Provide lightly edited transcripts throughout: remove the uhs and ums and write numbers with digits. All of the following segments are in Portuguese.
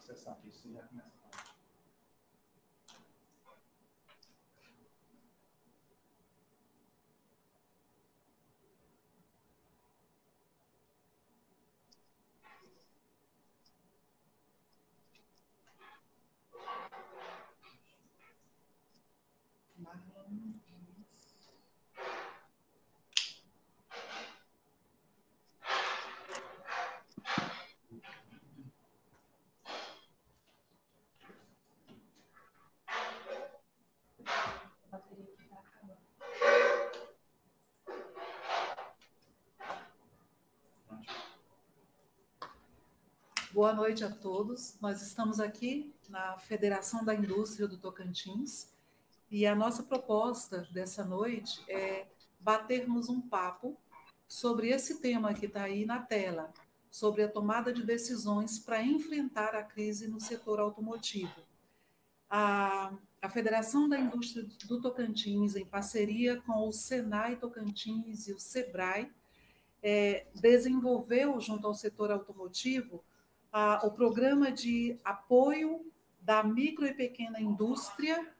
acessar aqui, você já começa a falar. Boa noite a todos. Nós estamos aqui na Federação da Indústria do Tocantins e a nossa proposta dessa noite é batermos um papo sobre esse tema que está aí na tela, sobre a tomada de decisões para enfrentar a crise no setor automotivo. A Federação da Indústria do Tocantins, em parceria com o Senai Tocantins e o Sebrae, desenvolveu, junto ao setor automotivo, o programa de apoio da micro e pequena indústria,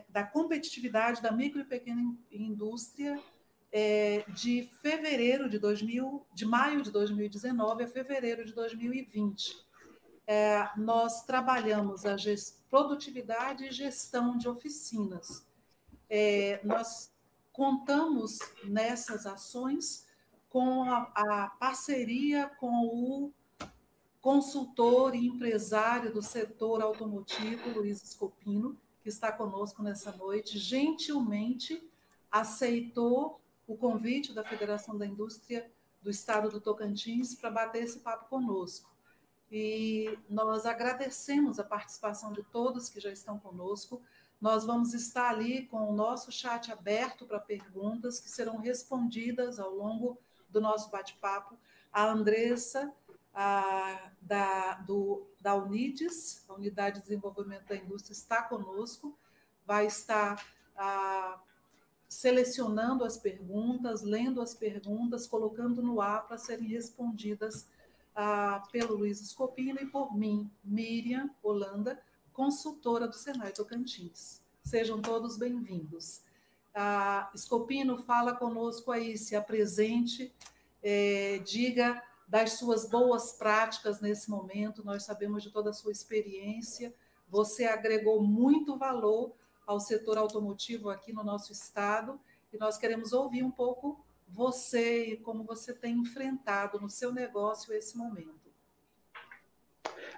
da competitividade da micro e pequena indústria, de maio de 2019 a fevereiro de 2020. Nós trabalhamos a produtividade e gestão de oficinas. Nós contamos nessas ações com a parceria com o consultor e empresário do setor automotivo, Luiz Scopino, que está conosco nessa noite, gentilmente aceitou o convite da Federação da Indústria do Estado do Tocantins para bater esse papo conosco. E nós agradecemos a participação de todos que já estão conosco. Nós vamos estar ali com o nosso chat aberto para perguntas que serão respondidas ao longo do nosso bate-papo. A Andressa, da Unides, a Unidade de Desenvolvimento da Indústria, está conosco, vai estar selecionando as perguntas, lendo as perguntas, colocando no ar para serem respondidas pelo Luiz Scopino e por mim, Miriam Holanda, consultora do Senai Tocantins. Sejam todos bem-vindos. Scopino, fala conosco aí, se apresente, diga das suas boas práticas nesse momento. Nós sabemos de toda a sua experiência, você agregou muito valor ao setor automotivo aqui no nosso estado e nós queremos ouvir um pouco você e como você tem enfrentado no seu negócio esse momento.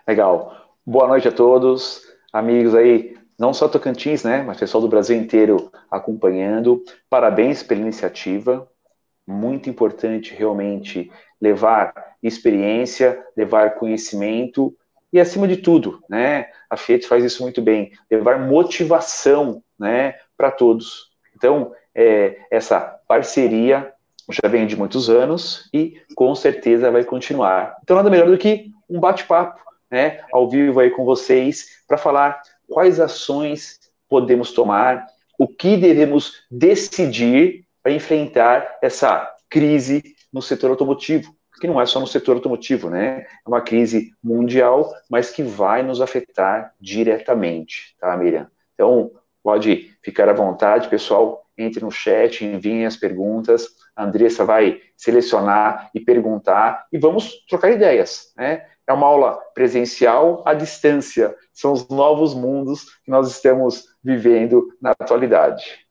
Legal. Boa noite a todos, amigos aí, não só Tocantins, né, mas pessoal do Brasil inteiro acompanhando. Parabéns pela iniciativa. Muito importante realmente levar experiência, levar conhecimento e, acima de tudo, né, a Fiat faz isso muito bem, levar motivação, né, para todos. Então, essa parceria já vem de muitos anos e com certeza vai continuar. Então, nada melhor do que um bate-papo, né, ao vivo aí com vocês, para falar quais ações podemos tomar, o que devemos decidir para enfrentar essa crise no setor automotivo, que não é só no setor automotivo, né? É uma crise mundial, mas que vai nos afetar diretamente, tá, Miriam? Então, pode ficar à vontade, pessoal, entre no chat, enviem as perguntas, a Andressa vai selecionar e perguntar, e vamos trocar ideias, né? É uma aula presencial à distância, são os novos mundos que nós estamos vivendo na atualidade.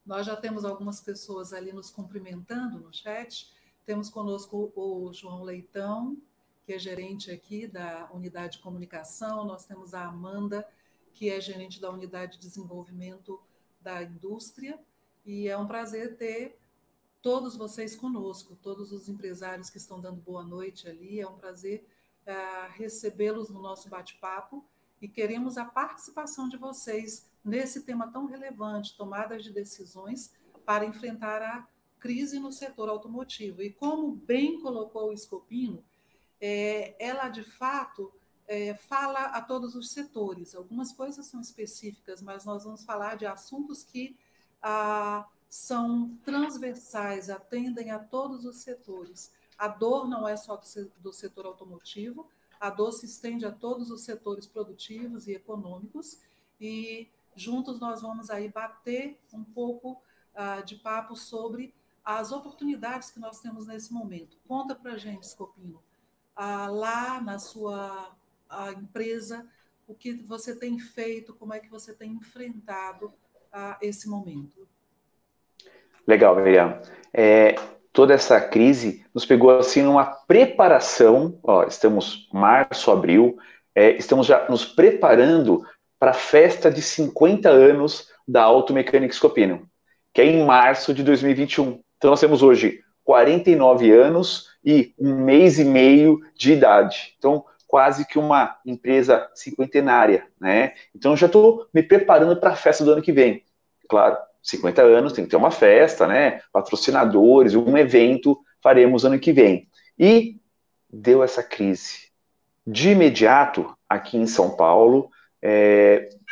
Nós já temos algumas pessoas ali nos cumprimentando no chat. Temos conosco o João Leitão, que é gerente aqui da Unidade de Comunicação. Nós temos a Amanda, que é gerente da Unidade de Desenvolvimento da Indústria. E é um prazer ter todos vocês conosco, todos os empresários que estão dando boa noite ali. É um prazer recebê-los no nosso bate-papo e queremos a participação de vocês nesse tema tão relevante, tomadas de decisões para enfrentar a crise no setor automotivo. E como bem colocou o Scopino, ela, de fato, fala a todos os setores. Algumas coisas são específicas, mas nós vamos falar de assuntos que são transversais, atendem a todos os setores. A dor não é só do setor automotivo, a dor se estende a todos os setores produtivos e econômicos, e juntos nós vamos aí bater um pouco de papo sobre as oportunidades que nós temos nesse momento. Conta para a gente, Scopino, lá na sua empresa, o que você tem feito, como é que você tem enfrentado esse momento. Legal, Miriam. Toda essa crise nos pegou assim numa preparação, estamos março, abril, estamos já nos preparando para a festa de 50 anos da Automecânica Scopino, que é em março de 2021. Então nós temos hoje 49 anos e um mês e meio de idade. Então, quase que uma empresa cinquentenária, né? Então eu já estou me preparando para a festa do ano que vem. Claro, 50 anos, tem que ter uma festa, né? Patrocinadores, um evento faremos ano que vem. E deu essa crise. De imediato, aqui em São Paulo,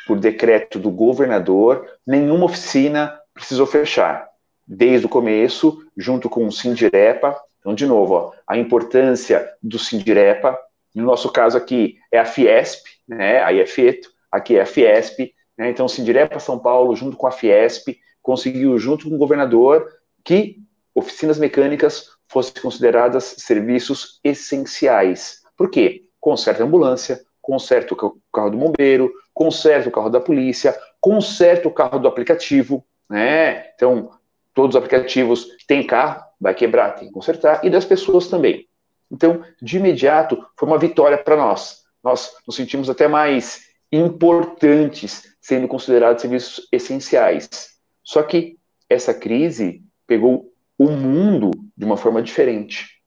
por decreto do governador, nenhuma oficina precisou fechar. Desde o começo, junto com o Sindirepa. Então, de novo, a importância do Sindirepa. No nosso caso aqui é a Fiesp, né? Aí é FIETO, aqui é a Fiesp. Então, o Sindirepa São Paulo, junto com a Fiesp, conseguiu, junto com o governador, que oficinas mecânicas fossem consideradas serviços essenciais. Por quê? Conserta a ambulância, conserta o carro do bombeiro, conserta o carro da polícia, conserta o carro do aplicativo, né? Então, todos os aplicativos que têm carro, vai quebrar, tem que consertar, e das pessoas também. Então, de imediato, foi uma vitória para nós. Nós nos sentimos até mais importantes, sendo considerados serviços essenciais. Só que essa crise pegou o mundo de uma forma diferente.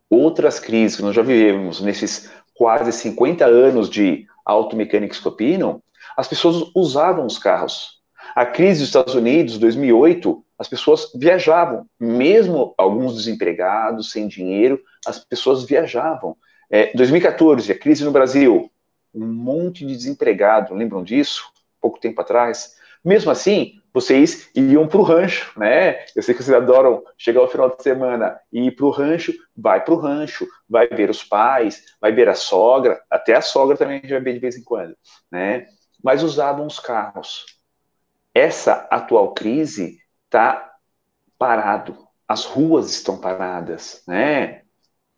Outras crises que nós já vivemos nesses quase 50 anos de Automecânica Scopino, as pessoas usavam os carros. A crise dos Estados Unidos, 2008, as pessoas viajavam, mesmo alguns desempregados, sem dinheiro, as pessoas viajavam. 2014, a crise no Brasil, um monte de desempregado, lembram disso? Pouco tempo atrás. Mesmo assim, vocês iam para o rancho, né? Eu sei que vocês adoram chegar ao final de semana e ir para o rancho, vai para o rancho, vai ver os pais, vai ver a sogra, até a sogra também a gente vai ver de vez em quando, né? Mas usavam os carros. Essa atual crise está parado, as ruas estão paradas, né?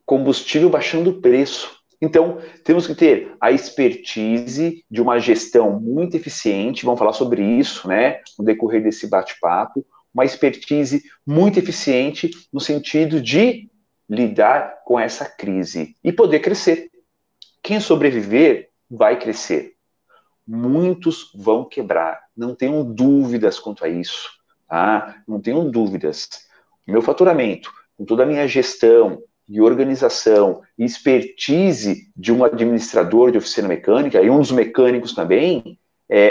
Combustível baixando o preço. Então, temos que ter a expertise de uma gestão muito eficiente, vamos falar sobre isso, né, no decorrer desse bate-papo, uma expertise muito eficiente no sentido de lidar com essa crise e poder crescer. Quem sobreviver vai crescer. Muitos vão quebrar, não tenham dúvidas quanto a isso, tá? Não tenham dúvidas. O meu faturamento, com toda a minha gestão, de organização e expertise de um administrador de oficina mecânica e um dos mecânicos também,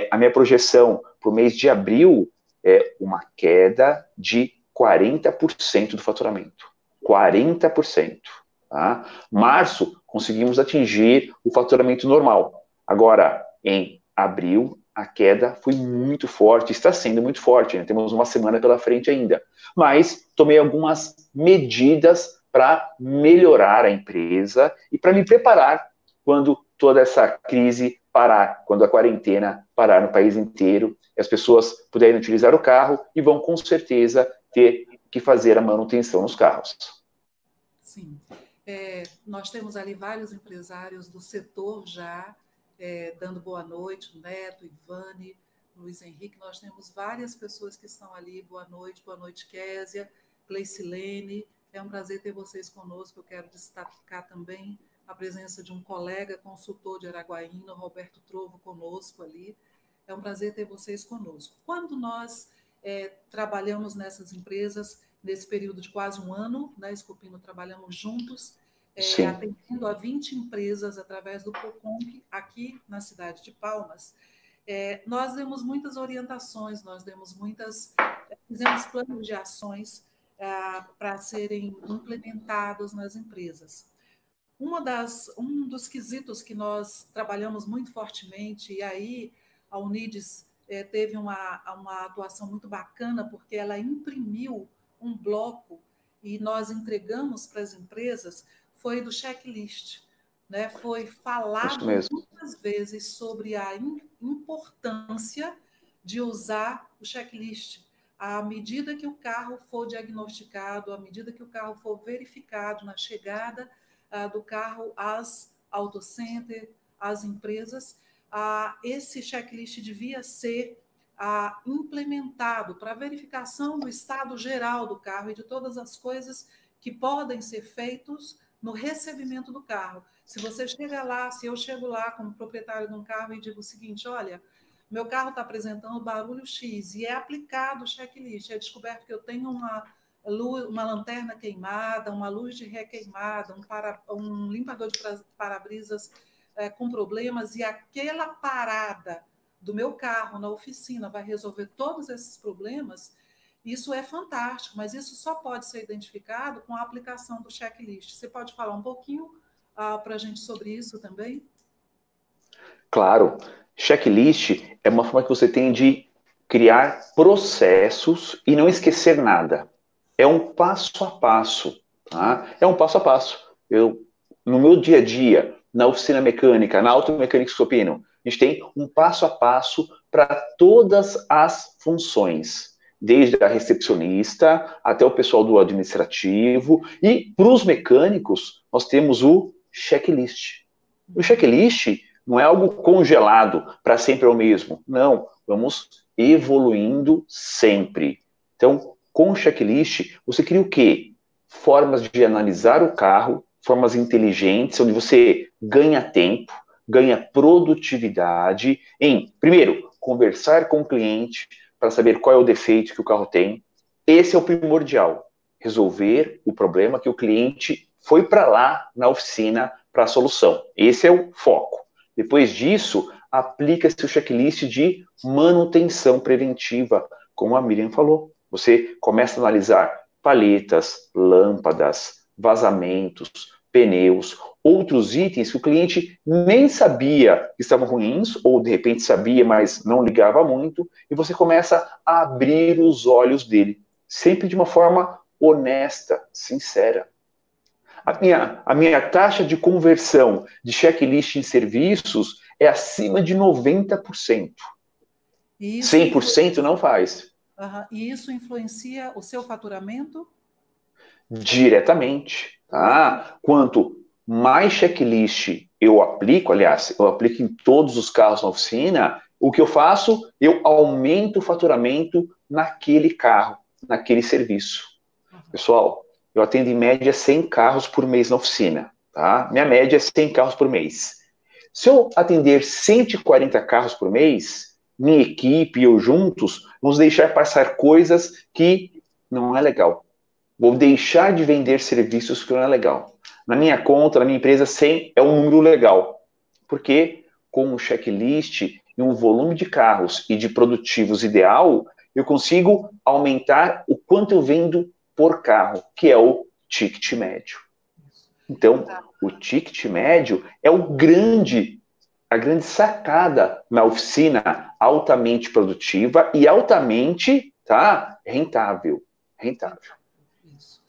a minha projeção para o mês de abril é uma queda de 40% do faturamento. 40%. Tá? Março, conseguimos atingir o faturamento normal. Agora, em abril, a queda foi muito forte, está sendo muito forte, né? Temos uma semana pela frente ainda. Mas tomei algumas medidas para melhorar a empresa e para me preparar quando toda essa crise parar, quando a quarentena parar no país inteiro, e as pessoas puderem utilizar o carro e vão com certeza ter que fazer a manutenção nos carros. Sim. Nós temos ali vários empresários do setor já dando boa noite, o Neto, Ivane, Luiz Henrique, nós temos várias pessoas que estão ali, boa noite, Késia, Gleicilene. É um prazer ter vocês conosco. Eu quero destacar também a presença de um colega consultor de Araguaína, Roberto Trovo, conosco ali. É um prazer ter vocês conosco. Quando nós trabalhamos nessas empresas, nesse período de quase um ano, né, Scopino, trabalhamos juntos, atendendo a 20 empresas através do PROCONC, aqui na cidade de Palmas. Nós demos muitas orientações, fizemos planos de ações para serem implementados nas empresas. Um dos quesitos que nós trabalhamos muito fortemente, e aí a Unides teve uma atuação muito bacana, porque ela imprimiu um bloco e nós entregamos para as empresas, foi do checklist. né? Foi falado muitas vezes sobre a importância de usar o checklist. À medida que o carro for diagnosticado, à medida que o carro for verificado na chegada do carro às autocenter, às empresas, esse checklist devia ser implementado para verificação do estado geral do carro e de todas as coisas que podem ser feitos no recebimento do carro. Se você chega lá, se eu chego lá como proprietário de um carro e digo o seguinte, olha, meu carro está apresentando barulho X e é aplicado o checklist, é descoberto que eu tenho uma lanterna queimada, uma luz de ré queimada, um limpador de para-brisas com problemas e aquela parada do meu carro na oficina vai resolver todos esses problemas, isso é fantástico, mas isso só pode ser identificado com a aplicação do checklist. Você pode falar um pouquinho para a gente sobre isso também? Claro. Checklist é uma forma que você tem de criar processos e não esquecer nada. É um passo a passo. Tá? É um passo a passo. No meu dia a dia, na oficina mecânica, na automecânica Scopino, a gente tem um passo a passo para todas as funções, desde a recepcionista até o pessoal do administrativo, e para os mecânicos nós temos o checklist. O checklist não é algo congelado para sempre é o mesmo, não, vamos evoluindo sempre. Então, com o checklist, você cria o quê? Formas de analisar o carro, formas inteligentes, onde você ganha tempo, ganha produtividade em, primeiro, conversar com o cliente para saber qual é o defeito que o carro tem. Esse é o primordial, resolver o problema que o cliente foi para lá na oficina para a solução. Esse é o foco. Depois disso, aplica-se o checklist de manutenção preventiva, como a Miriam falou. Você começa a analisar paletas, lâmpadas, vazamentos, pneus, outros itens que o cliente nem sabia que estavam ruins, ou de repente sabia, mas não ligava muito, e você começa a abrir os olhos dele, sempre de uma forma honesta, sincera. A minha taxa de conversão de checklist em serviços é acima de 90%. 100% não faz. E isso influencia o seu faturamento? Diretamente. Tá? Quanto mais checklist eu aplico, aliás, eu aplico em todos os carros na oficina, o que eu faço? Eu aumento o faturamento naquele carro, naquele serviço. Pessoal, eu atendo em média 100 carros por mês na oficina. Tá? Minha média é 100 carros por mês. Se eu atender 140 carros por mês, minha equipe e eu juntos, vamos deixar passar coisas que não é legal. Vou deixar de vender serviços que não é legal. Na minha conta, na minha empresa, 100 é um número legal. Porque com um checklist e um volume de carros e de produtivos ideal, eu consigo aumentar o quanto eu vendo por carro, que é o ticket médio. Então, o ticket médio é a grande sacada na oficina altamente produtiva e altamente rentável. Isso.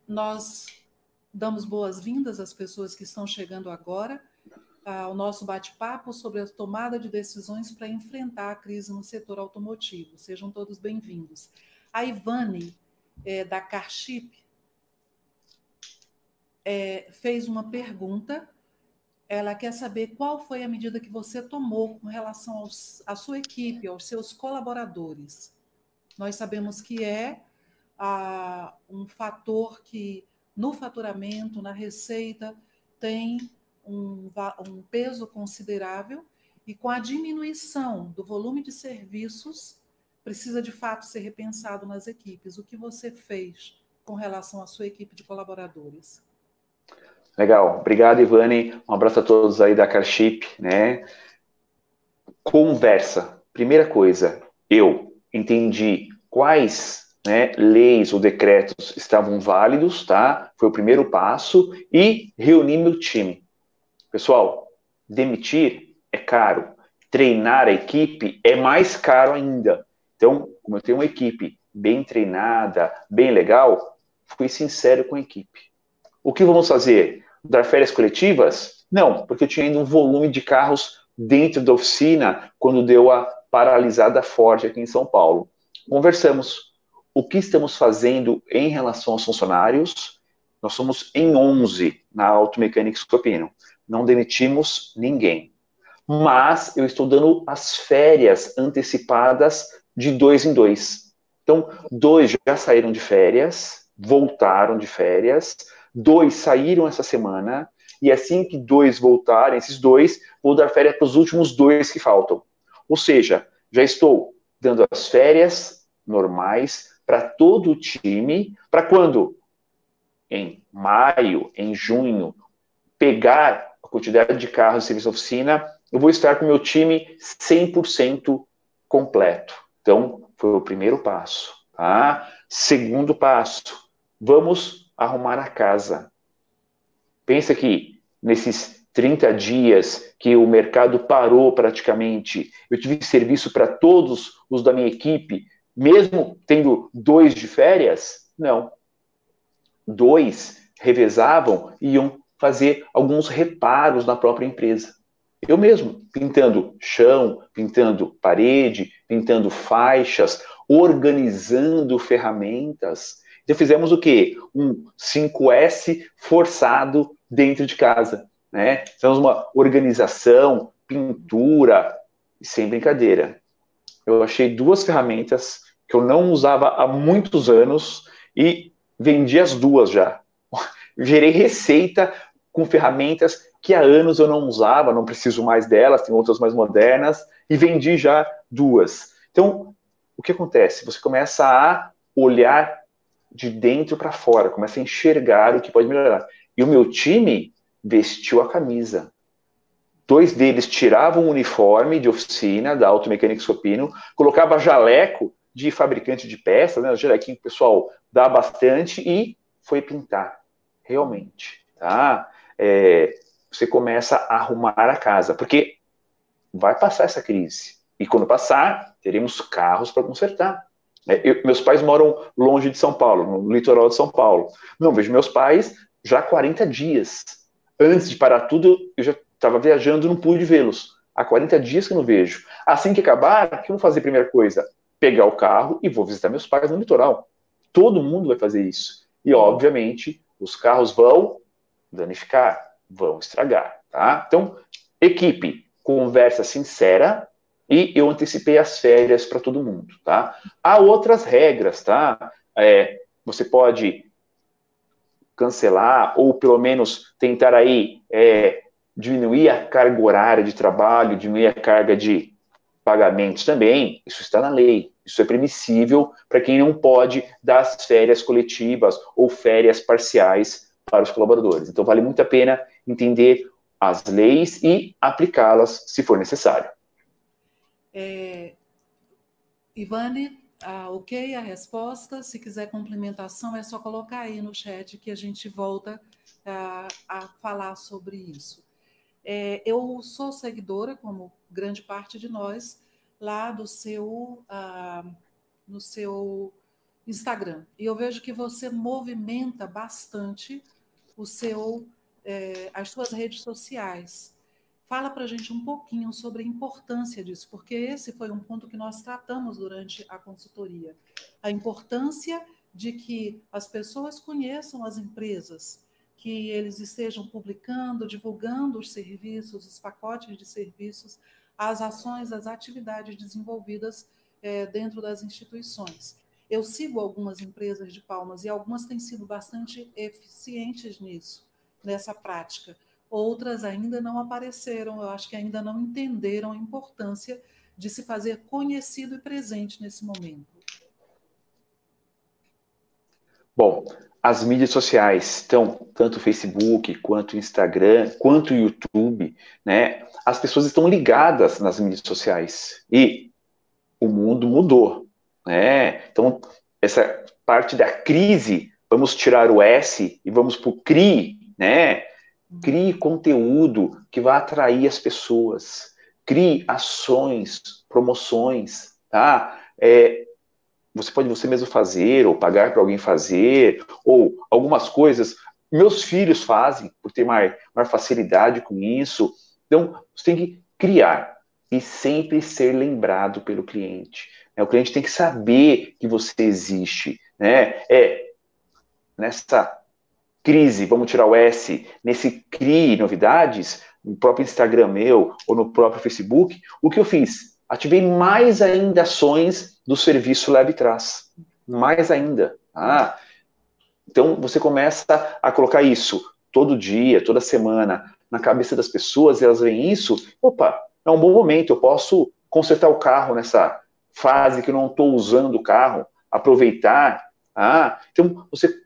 Nós damos boas-vindas às pessoas que estão chegando agora ao nosso bate-papo sobre a tomada de decisões para enfrentar a crise no setor automotivo. Sejam todos bem-vindos. A Ivane, da Carship, fez uma pergunta. Ela quer saber qual foi a medida que você tomou com relação à sua equipe, aos seus colaboradores. Nós sabemos que é um fator que, no faturamento, na receita, tem um peso considerável e, com a diminuição do volume de serviços, precisa, de fato, ser repensado nas equipes. O que você fez com relação à sua equipe de colaboradores? Legal. Obrigado, Ivane. Um abraço a todos aí da Carship, né? Conversa. Primeira coisa, eu entendi quais leis ou decretos estavam válidos, tá? Foi o primeiro passo, e reuni meu time. Pessoal, demitir é caro. Treinar a equipe é mais caro ainda. Então, como eu tenho uma equipe bem treinada, bem legal, fui sincero com a equipe. O que vamos fazer? Dar férias coletivas? Não, porque eu tinha ainda um volume de carros dentro da oficina quando deu a paralisada forte aqui em São Paulo. Conversamos. O que estamos fazendo em relação aos funcionários? Nós somos em 11 na Automecânica Escopino. Não demitimos ninguém. Mas eu estou dando as férias antecipadas de 2 em 2. Então, 2 já saíram de férias, voltaram de férias, 2 saíram essa semana, e assim que 2 voltarem, esses 2, vou dar férias para os últimos 2 que faltam. Ou seja, já estou dando as férias normais para todo o time, para quando? Em maio, em junho, pegar a quantidade de carros de serviço oficina, eu vou estar com o meu time 100% completo. Então, foi o primeiro passo. Tá? Segundo passo, vamos arrumar a casa. Pensa que nesses 30 dias que o mercado parou praticamente, eu tive serviço para todos os da minha equipe, mesmo tendo 2 de férias? Não. 2 revezavam e iam fazer alguns reparos na própria empresa. Eu mesmo, pintando chão, pintando parede, pintando faixas, organizando ferramentas. Então fizemos o quê? Um 5S forçado dentro de casa. Né? Fizemos uma organização, pintura, sem brincadeira. Eu achei 2 ferramentas que eu não usava há muitos anos e vendi as 2 já. Gerei receita com ferramentas que há anos eu não usava, não preciso mais delas, tem outras mais modernas, e vendi já 2. Então, o que acontece? Você começa a olhar de dentro para fora, começa a enxergar o que pode melhorar. E o meu time vestiu a camisa. 2 deles tiravam o uniforme de oficina da Automecânica Escopino, colocava jaleco de fabricante de peças, né, o jalequinho que o pessoal dá bastante, e foi pintar. Realmente, tá? Você começa a arrumar a casa, porque vai passar essa crise. E quando passar, teremos carros para consertar. Meus pais moram longe de São Paulo, no litoral de São Paulo. Não, vejo meus pais já há 40 dias. Antes de parar tudo, eu já estava viajando e não pude vê-los. Há 40 dias que eu não vejo. Assim que acabar, o que eu vou fazer? Primeira coisa, pegar o carro e vou visitar meus pais no litoral. Todo mundo vai fazer isso. E, obviamente, os carros vão danificar, vão estragar, tá? Então, equipe, conversa sincera, e eu antecipei as férias para todo mundo, tá? Há outras regras, tá? Você pode cancelar, ou pelo menos tentar aí diminuir a carga horária de trabalho, diminuir a carga de pagamentos também, isso está na lei. Isso é permissível para quem não pode dar as férias coletivas ou férias parciais para os colaboradores. Então, vale muito a pena entender as leis e aplicá-las se for necessário. Ivane, ok a resposta. Se quiser complementação, é só colocar aí no chat que a gente volta a falar sobre isso. Eu sou seguidora, como grande parte de nós, lá do no seu Instagram. E eu vejo que você movimenta bastante as suas redes sociais. Fala para a gente um pouquinho sobre a importância disso, porque esse foi um ponto que nós tratamos durante a consultoria. A importância de que as pessoas conheçam as empresas, que eles estejam publicando, divulgando os serviços, os pacotes de serviços, as ações, as atividades desenvolvidas dentro das instituições. Eu sigo algumas empresas de Palmas e algumas têm sido bastante eficientes nisso, nessa prática. Outras ainda não apareceram, eu acho que ainda não entenderam a importância de se fazer conhecido e presente nesse momento. Bom, as mídias sociais, então, tanto o Facebook, quanto o Instagram, quanto o YouTube, né? As pessoas estão ligadas nas mídias sociais e o mundo mudou, né? Então, essa parte da crise, vamos tirar o S e vamos para o CRI, né? Crie conteúdo que vai atrair as pessoas. Crie ações, promoções, tá? Você pode você mesmo fazer, ou pagar para alguém fazer, ou algumas coisas Meus filhos fazem, por ter maior facilidade com isso. Então, você tem que criar e sempre ser lembrado pelo cliente. O cliente tem que saber que você existe. Né? Nessa crise, vamos tirar o S, nesse CRI novidades, no próprio Instagram meu ou no próprio Facebook, o que eu fiz? Ativei mais ainda ações do serviço LabTraz. Mais ainda. Então, você começa a colocar isso todo dia, toda semana, na cabeça das pessoas, e elas veem isso, opa, é um bom momento, eu posso consertar o carro nessa fase que eu não estou usando o carro, aproveitar. Então, você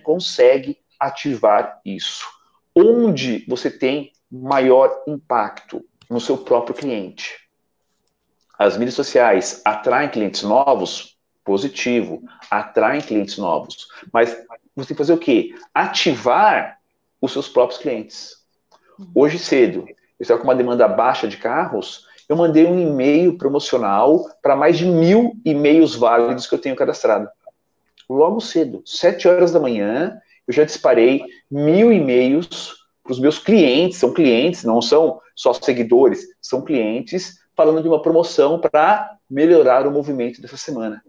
consegue ativar isso. Onde você tem maior impacto? No seu próprio cliente. As mídias sociais atraem clientes novos? Positivo, atraem clientes novos. Mas você tem que fazer o quê? Ativar os seus próprios clientes. Hoje cedo, eu estava com uma demanda baixa de carros, eu mandei um e-mail promocional para mais de 1.000 e-mails válidos que eu tenho cadastrado. Logo cedo, 7 horas da manhã, eu já disparei 1.000 e-mails para os meus clientes, são clientes, não são só seguidores, são clientes, falando de uma promoção para melhorar o movimento dessa semana.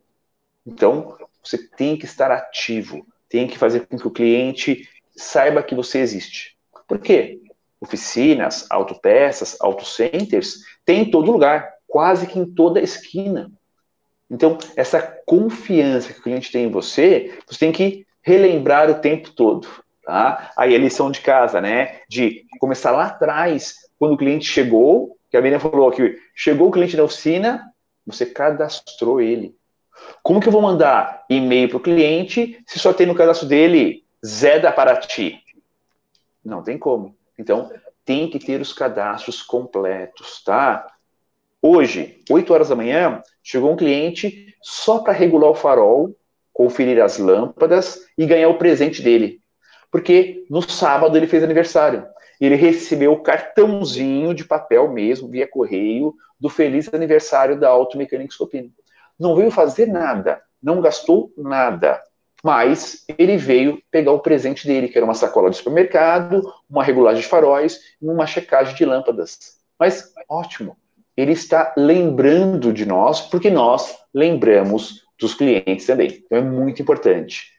Então, você tem que estar ativo, tem que fazer com que o cliente saiba que você existe. Por quê? Oficinas, autopeças, autocenters, tem em todo lugar, quase que em toda esquina. Então, essa confiança que o cliente tem em você, você tem que relembrar o tempo todo. Tá? Aí a lição de casa, né? De começar lá atrás, quando o cliente chegou, que a Miriam falou que chegou o cliente na oficina, você cadastrou ele. Como que eu vou mandar e-mail para o cliente se só tem no cadastro dele Zé da Paraty? Não tem como. Então, tem que ter os cadastros completos, tá? Hoje, 8 horas da manhã, chegou um cliente só para regular o farol, conferir as lâmpadas e ganhar o presente dele. Porque no sábado ele fez aniversário. E ele recebeu o cartãozinho de papel mesmo, via correio, do feliz aniversário da Auto Mecânica Scopino. Não veio fazer nada, não gastou nada, mas ele veio pegar o presente dele, que era uma sacola de supermercado, uma regulagem de faróis e uma checagem de lâmpadas. Mas, ótimo, ele está lembrando de nós, porque nós lembramos dos clientes também. Então é muito importante.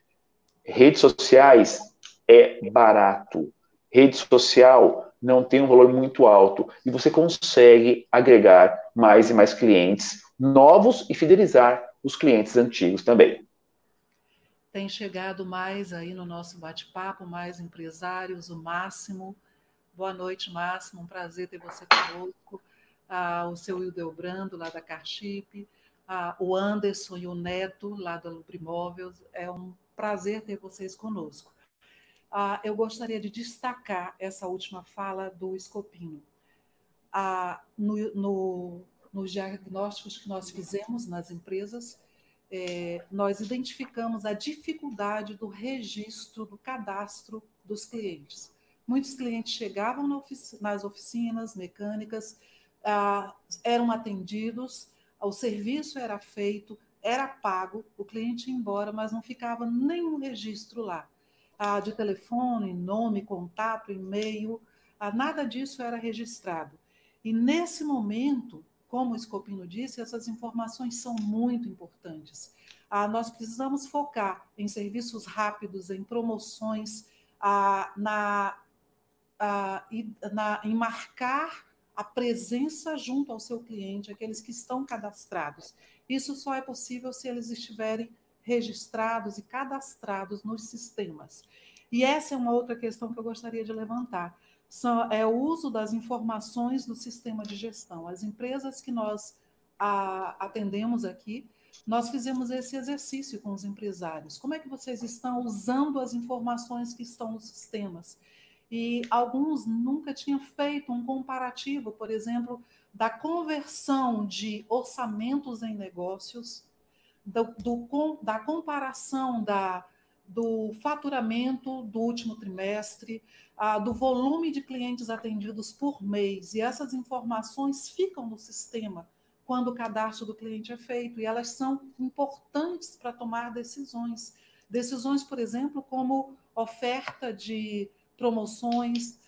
Redes sociais é barato. Rede social não tem um valor muito alto e você consegue agregar mais e mais clientes novos e fidelizar os clientes antigos também. Tem chegado mais aí no nosso bate-papo, mais empresários, o Máximo. Boa noite, Máximo, um prazer ter você conosco. O seu Hildebrando, lá da Carchip, o Anderson e o Neto, lá da Lubrimóveis. É um prazer ter vocês conosco. Eu gostaria de destacar essa última fala do Scopino. Nos diagnósticos que nós fizemos nas empresas, nós identificamos a dificuldade do registro, do cadastro dos clientes. Muitos clientes chegavam nas oficinas mecânicas, eram atendidos, o serviço era feito, era pago, o cliente ia embora, mas não ficava nenhum registro lá. De telefone, nome, contato, e-mail, nada disso era registrado. E nesse momento, como o Scopino disse, essas informações são muito importantes. Nós precisamos focar em serviços rápidos, em promoções, em marcar a presença junto ao seu cliente, aqueles que estão cadastrados. Isso só é possível se eles estiverem registrados e cadastrados nos sistemas. E essa é uma outra questão que eu gostaria de levantar. É o uso das informações do sistema de gestão. As empresas que nós atendemos aqui, nós fizemos esse exercício com os empresários. Como é que vocês estão usando as informações que estão nos sistemas? E alguns nunca tinham feito um comparativo, por exemplo, da conversão de orçamentos em negócios, da comparação do faturamento do último trimestre, do volume de clientes atendidos por mês. E essas informações ficam no sistema quando o cadastro do cliente é feito, e elas são importantes para tomar decisões. Decisões, por exemplo, como oferta de promoções,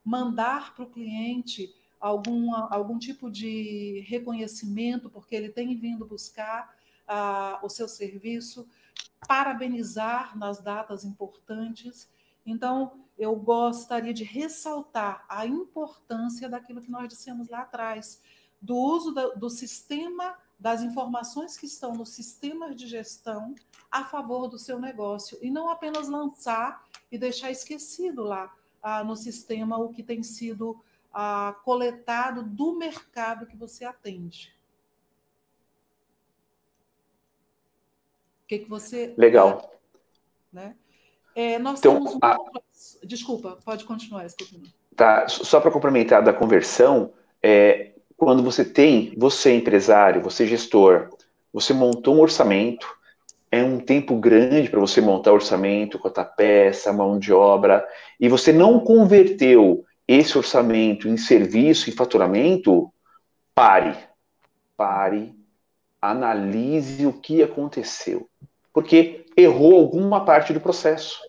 mandar para o cliente algum tipo de reconhecimento, porque ele tem vindo buscar o seu serviço, parabenizar nas datas importantes. Então, eu gostaria de ressaltar a importância daquilo que nós dissemos lá atrás, do uso do sistema, das informações que estão nos sistemas de gestão a favor do seu negócio, e não apenas lançar e deixar esquecido lá no sistema o que tem sido coletado do mercado que você atende. O que você... Legal. Né? Nós Então, temos Desculpa, pode continuar, Escopino. Tá, só para complementar da conversão, quando você é empresário, você é gestor, você montou um orçamento, é um tempo grande para você montar orçamento, cotar peça, mão de obra, e você não converteu esse orçamento em serviço e faturamento, pare, analise o que aconteceu. Porque errou alguma parte do processo.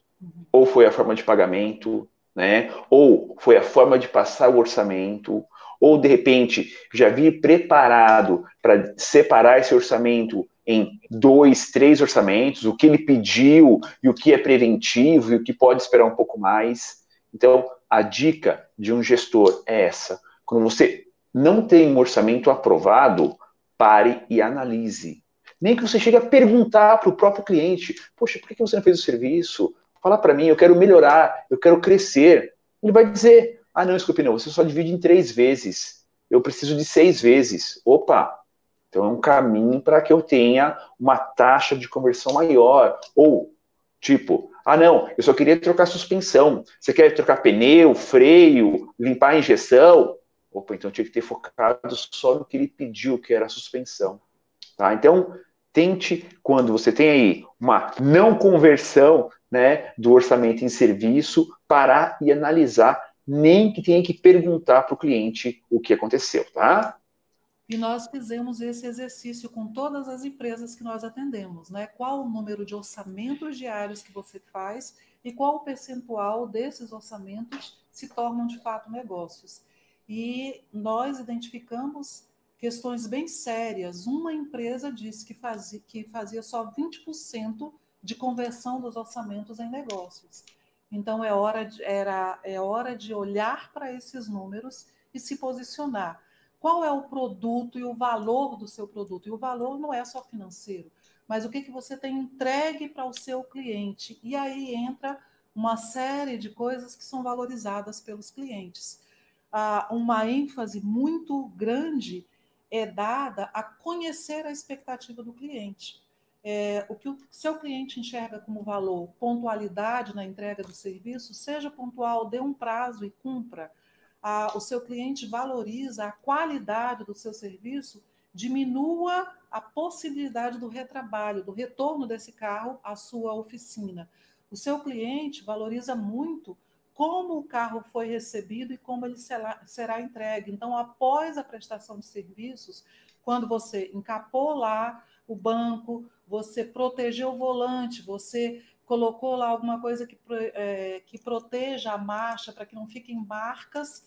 Ou foi a forma de pagamento, né? Ou foi a forma de passar o orçamento, ou de repente já vir preparado para separar esse orçamento em 2, 3 orçamentos, o que ele pediu e o que é preventivo e o que pode esperar um pouco mais. Então, a dica de um gestor é essa. Quando você não tem um orçamento aprovado, pare e analise. Nem que você chegue a perguntar para o próprio cliente, poxa, por que você não fez o serviço? Fala para mim, eu quero melhorar, eu quero crescer. Ele vai dizer, não, Escopino, você só divide em 3 vezes. Eu preciso de 6 vezes. Opa, então é um caminho para que eu tenha uma taxa de conversão maior. Ou, tipo, não, eu só queria trocar suspensão. Você quer trocar pneu, freio, limpar a injeção? Opa, então eu tinha que ter focado só no que ele pediu, que era a suspensão. Tá? Então, tente, quando você tem aí uma não conversão, né, do orçamento em serviço, parar e analisar, nem que tenha que perguntar para o cliente o que aconteceu, tá? E nós fizemos esse exercício com todas as empresas que nós atendemos, né? Qual o número de orçamentos diários que você faz e qual o percentual desses orçamentos se tornam de fato negócios. E nós identificamos questões bem sérias. Uma empresa disse que fazia só 20% de conversão dos orçamentos em negócios. Então, é hora de olhar para esses números e se posicionar. Qual é o produto e o valor do seu produto? E o valor não é só financeiro, mas o que você tem entregue para o seu cliente. E aí entra uma série de coisas que são valorizadas pelos clientes. Uma ênfase muito grande é dada a conhecer a expectativa do cliente. O que o seu cliente enxerga como valor, pontualidade na entrega do serviço, seja pontual, dê um prazo e cumpra. O seu cliente valoriza a qualidade do seu serviço, diminua a possibilidade do retrabalho, do retorno desse carro à sua oficina. O seu cliente valoriza muito como o carro foi recebido e como ele será entregue. Então, após a prestação de serviços, quando você encapou lá o banco, você protegeu o volante, você colocou lá alguma coisa que proteja a marcha para que não fiquem marcas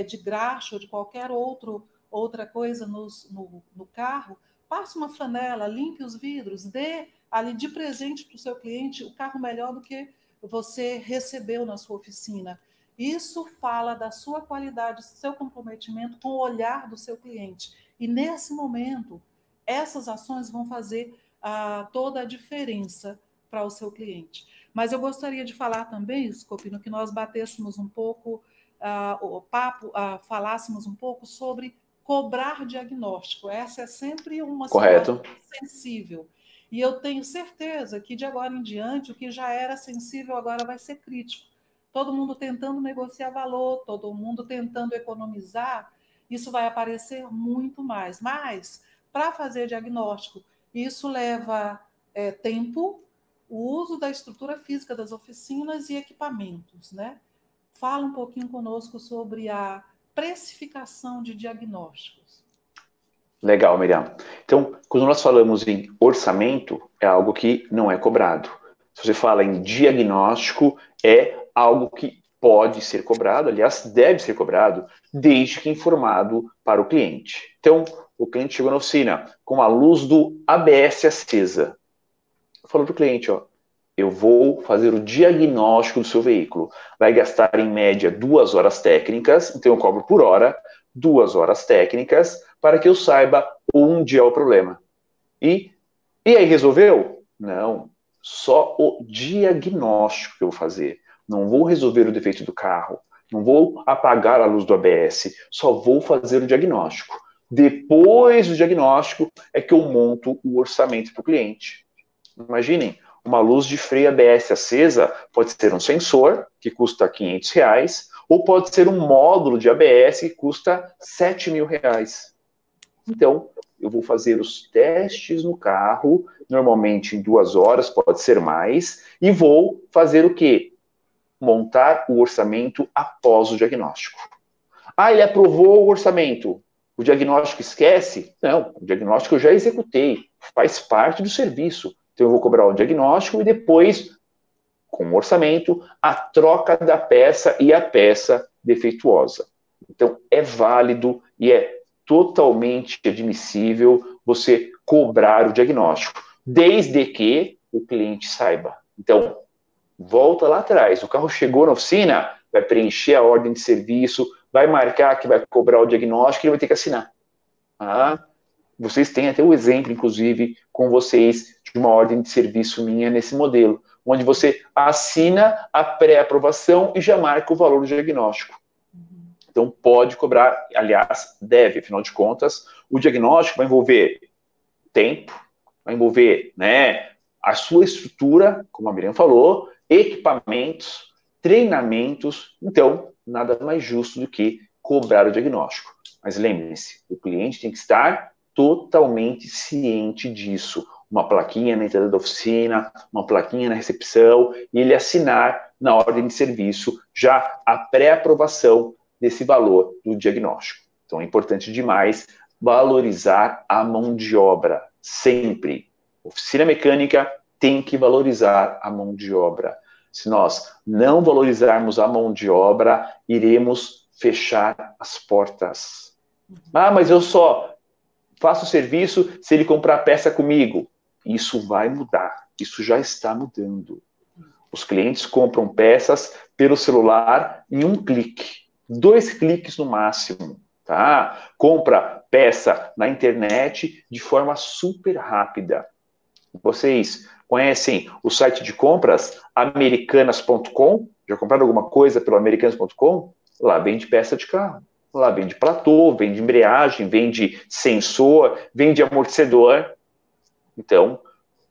de graxa ou de qualquer outra coisa no carro, passe uma flanela, limpe os vidros, dê ali de presente para o seu cliente o carro melhor do que você recebeu na sua oficina. Isso fala da sua qualidade, do seu comprometimento com o olhar do seu cliente. E nesse momento, essas ações vão fazer toda a diferença para o seu cliente. Mas eu gostaria de falar também, Scopino, que nós batêssemos um pouco o papo, falássemos um pouco sobre cobrar diagnóstico. Essa é sempre uma situação sensível. E eu tenho certeza que de agora em diante, o que já era sensível agora vai ser crítico. Todo mundo tentando negociar valor, todo mundo tentando economizar, isso vai aparecer muito mais. Mas, para fazer diagnóstico, isso leva tempo, o uso da estrutura física das oficinas e equipamentos, né? Fala um pouquinho conosco sobre a precificação de diagnósticos. Legal, Miriam. Então, quando nós falamos em orçamento, é algo que não é cobrado. Se você fala em diagnóstico, é algo que pode ser cobrado, aliás, deve ser cobrado, desde que informado para o cliente. Então, o cliente chegou na oficina com a luz do ABS acesa. Falou para o cliente, ó, eu vou fazer o diagnóstico do seu veículo. Vai gastar, em média, 2 horas técnicas, então eu cobro por hora, 2 horas técnicas, para que eu saiba onde é o problema. E aí, resolveu? Não. Só o diagnóstico que eu vou fazer. Não vou resolver o defeito do carro. Não vou apagar a luz do ABS. Só vou fazer o diagnóstico. Depois do diagnóstico é que eu monto o orçamento para o cliente. Imaginem, uma luz de freio ABS acesa pode ser um sensor, que custa R$ 500, ou pode ser um módulo de ABS que custa R$ 7.000. Então, eu vou fazer os testes no carro, normalmente em 2 horas, pode ser mais, e vou fazer o quê? Montar o orçamento após o diagnóstico. Ah, ele aprovou o orçamento. O diagnóstico esquece? Não, o diagnóstico eu já executei, faz parte do serviço. Então eu vou cobrar o diagnóstico e depois, com o orçamento, a troca da peça e a peça defeituosa. Então é válido e é totalmente admissível você cobrar o diagnóstico, desde que o cliente saiba. Então, volta lá atrás. O carro chegou na oficina, vai preencher a ordem de serviço, vai marcar que vai cobrar o diagnóstico e ele vai ter que assinar. Ah, vocês têm até o exemplo, inclusive, com vocês, de uma ordem de serviço minha nesse modelo, onde você assina a pré-aprovação e já marca o valor do diagnóstico. Então, pode cobrar, aliás, deve, afinal de contas, o diagnóstico vai envolver tempo, vai envolver, né, a sua estrutura, como a Miriam falou, equipamentos, treinamentos. Então, nada mais justo do que cobrar o diagnóstico. Mas lembre-se, o cliente tem que estar totalmente ciente disso. Uma plaquinha na entrada da oficina, uma plaquinha na recepção, e ele assinar na ordem de serviço já a pré-aprovação desse valor do diagnóstico. Então é importante demais valorizar a mão de obra, sempre. Oficina mecânica tem que valorizar a mão de obra. Se nós não valorizarmos a mão de obra, iremos fechar as portas. Ah, mas eu só faço o serviço se ele comprar peça comigo. Isso vai mudar, isso já está mudando. Os clientes compram peças pelo celular em um clique, 2 cliques no máximo, tá? Compra peça na internet de forma super rápida. Vocês conhecem o site de compras americanas.com? Já compraram alguma coisa pelo americanas.com? Lá vende peça de carro. Lá vende platô, vende embreagem, vende sensor, vende amortecedor. Então,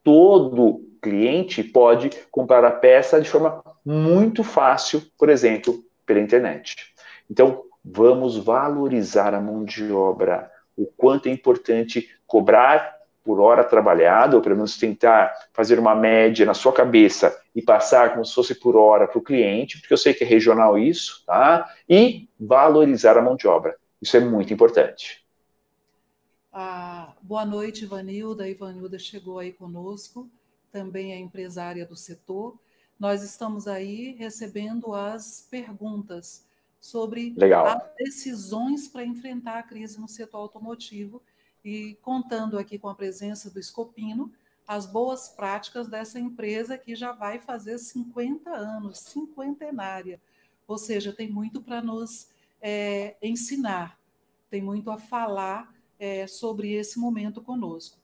todo cliente pode comprar a peça de forma muito fácil, por exemplo, pela internet. Então, vamos valorizar a mão de obra, o quanto é importante cobrar por hora trabalhada, ou pelo menos tentar fazer uma média na sua cabeça e passar como se fosse por hora para o cliente, porque eu sei que é regional isso, tá? E valorizar a mão de obra. Isso é muito importante. Boa noite, Ivanilda. A Ivanilda chegou aí conosco, também é empresária do setor. Nós estamos aí recebendo as perguntas sobre Legal. as decisões para enfrentar a crise no setor automotivo e contando aqui com a presença do Scopino, as boas práticas dessa empresa que já vai fazer 50 anos, cinquentenária. Ou seja, tem muito para nos ensinar, tem muito a falar sobre esse momento conosco.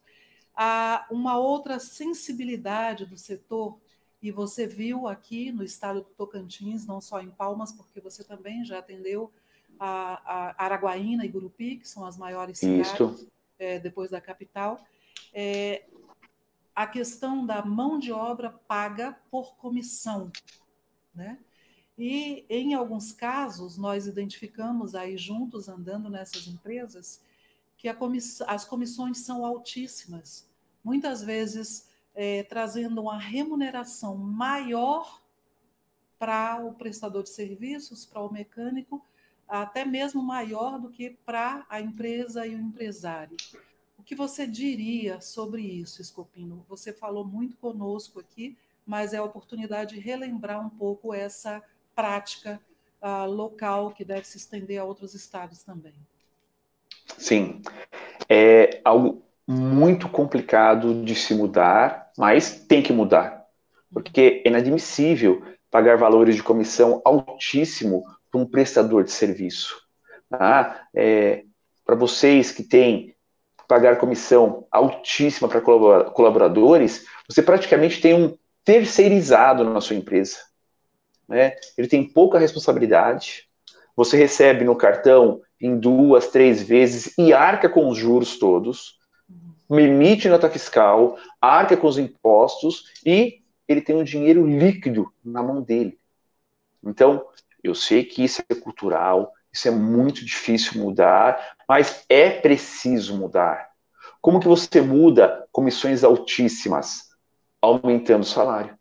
Há uma outra sensibilidade do setor, e você viu aqui no estado do Tocantins, não só em Palmas, porque você também já atendeu a Araguaína e Gurupi, que são as maiores cidades, depois da capital, a questão da mão de obra paga por comissão, né? E, em alguns casos, nós identificamos aí juntos, andando nessas empresas, que as comissões são altíssimas, muitas vezes trazendo uma remuneração maior para o prestador de serviços, para o mecânico, até mesmo maior do que para a empresa e o empresário. O que você diria sobre isso, Scopino? Você falou muito conosco aqui, mas é a oportunidade de relembrar um pouco essa prática local que deve se estender a outros estados também. Sim, é algo muito complicado de se mudar, mas tem que mudar, porque é inadmissível pagar valores de comissão altíssimo para um prestador de serviço. Tá? Para vocês que têm pagar comissão altíssima para colaboradores, você praticamente tem um terceirizado na sua empresa. Né? Ele tem pouca responsabilidade, você recebe no cartão em 2, 3 vezes e arca com os juros todos, emite nota fiscal, arca com os impostos e ele tem um dinheiro líquido na mão dele. Então, eu sei que isso é cultural, isso é muito difícil mudar, mas é preciso mudar. Como que você muda comissões altíssimas? Aumentando o salário.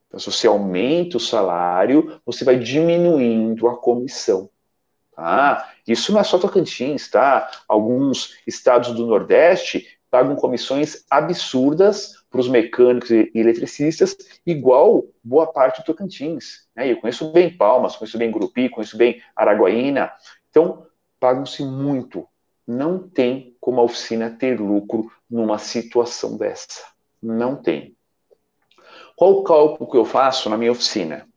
Então, se você aumenta o salário, você vai diminuindo a comissão. Tá? Isso não é só Tocantins, tá? Alguns estados do Nordeste pagam comissões absurdas para os mecânicos e eletricistas, igual boa parte do Tocantins. Né? Eu conheço bem Palmas, conheço bem Gurupi, conheço bem Araguaína. Então, pagam-se muito. Não tem como a oficina ter lucro numa situação dessa. Não tem. Qual o cálculo que eu faço na minha oficina?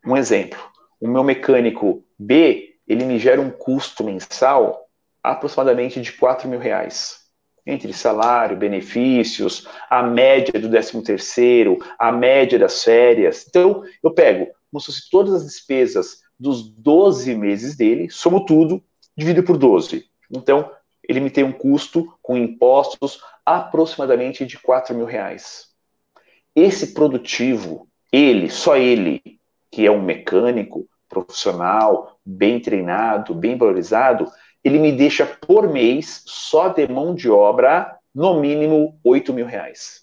Um exemplo. O meu mecânico B, ele me gera um custo mensal aproximadamente de R$ 4.000. Entre salário, benefícios, a média do 13º, a média das férias. Então, eu pego como se fosse todas as despesas dos 12 meses dele, somo tudo, divido por 12. Então, ele me tem um custo com impostos aproximadamente de R$ 4.000. Esse produtivo, só ele, que é um mecânico profissional, bem treinado, bem valorizado, ele me deixa por mês, só de mão de obra, no mínimo R$ 8.000.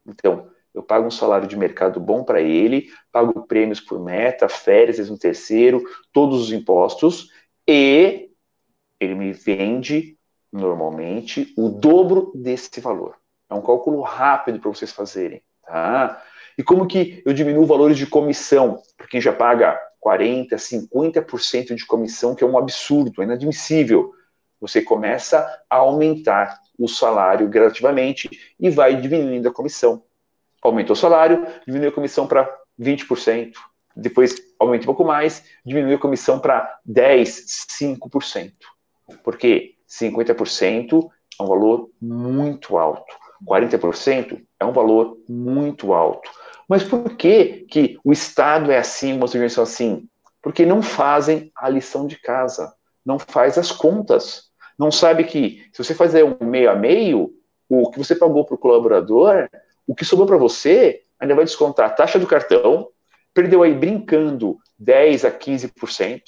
Então, eu pago um salário de mercado bom para ele, pago prêmios por meta, férias, 13º, todos os impostos, e ele me vende, normalmente, o dobro desse valor. É um cálculo rápido para vocês fazerem. Tá? E como que eu diminuo valores de comissão? Para quem já paga 40%, 50% de comissão, que é um absurdo, é inadmissível. Você começa a aumentar o salário gradativamente e vai diminuindo a comissão. Aumentou o salário, diminuiu a comissão para 20%. Depois aumenta um pouco mais, diminui a comissão para 10%, 5%. Porque 50% é um valor muito alto. 40% é um valor muito alto. Mas por que o Estado é assim, as organizações são assim? Porque não fazem a lição de casa, não faz as contas. Não sabe que se você fazer um meio a meio, o que você pagou para o colaborador, o que sobrou para você, ainda vai descontar a taxa do cartão, perdeu aí brincando 10% a 15%,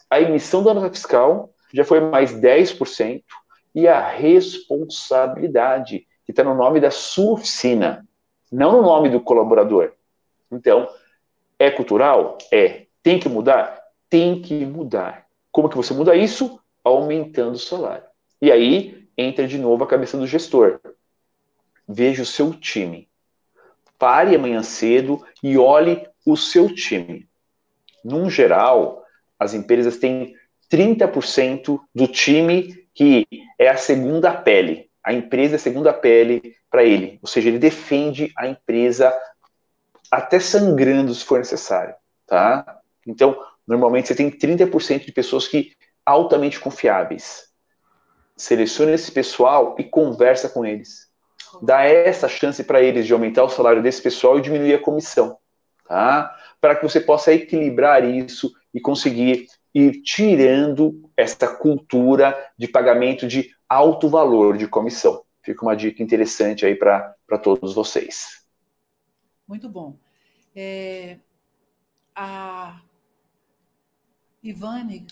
a emissão da nota fiscal já foi mais 10%, e a responsabilidade, que está no nome da sua oficina, não no nome do colaborador. Então, é cultural? É. Tem que mudar? Tem que mudar. Como que você muda isso? Aumentando o salário. E aí, entra de novo a cabeça do gestor. Veja o seu time. Pare amanhã cedo e olhe o seu time. Num geral, as empresas têm 30% do time que é a segunda pele. A empresa é a segunda pele para ele. Ou seja, ele defende a empresa até sangrando se for necessário. Tá? Então, normalmente você tem 30% de pessoas que altamente confiáveis. Seleciona esse pessoal e conversa com eles. Dá essa chance para eles de aumentar o salário desse pessoal e diminuir a comissão. Tá? Para que você possa equilibrar isso e conseguir ir tirando essa cultura de pagamento de alto valor de comissão. Fica uma dica interessante aí para todos vocês. Muito bom. A Ivane,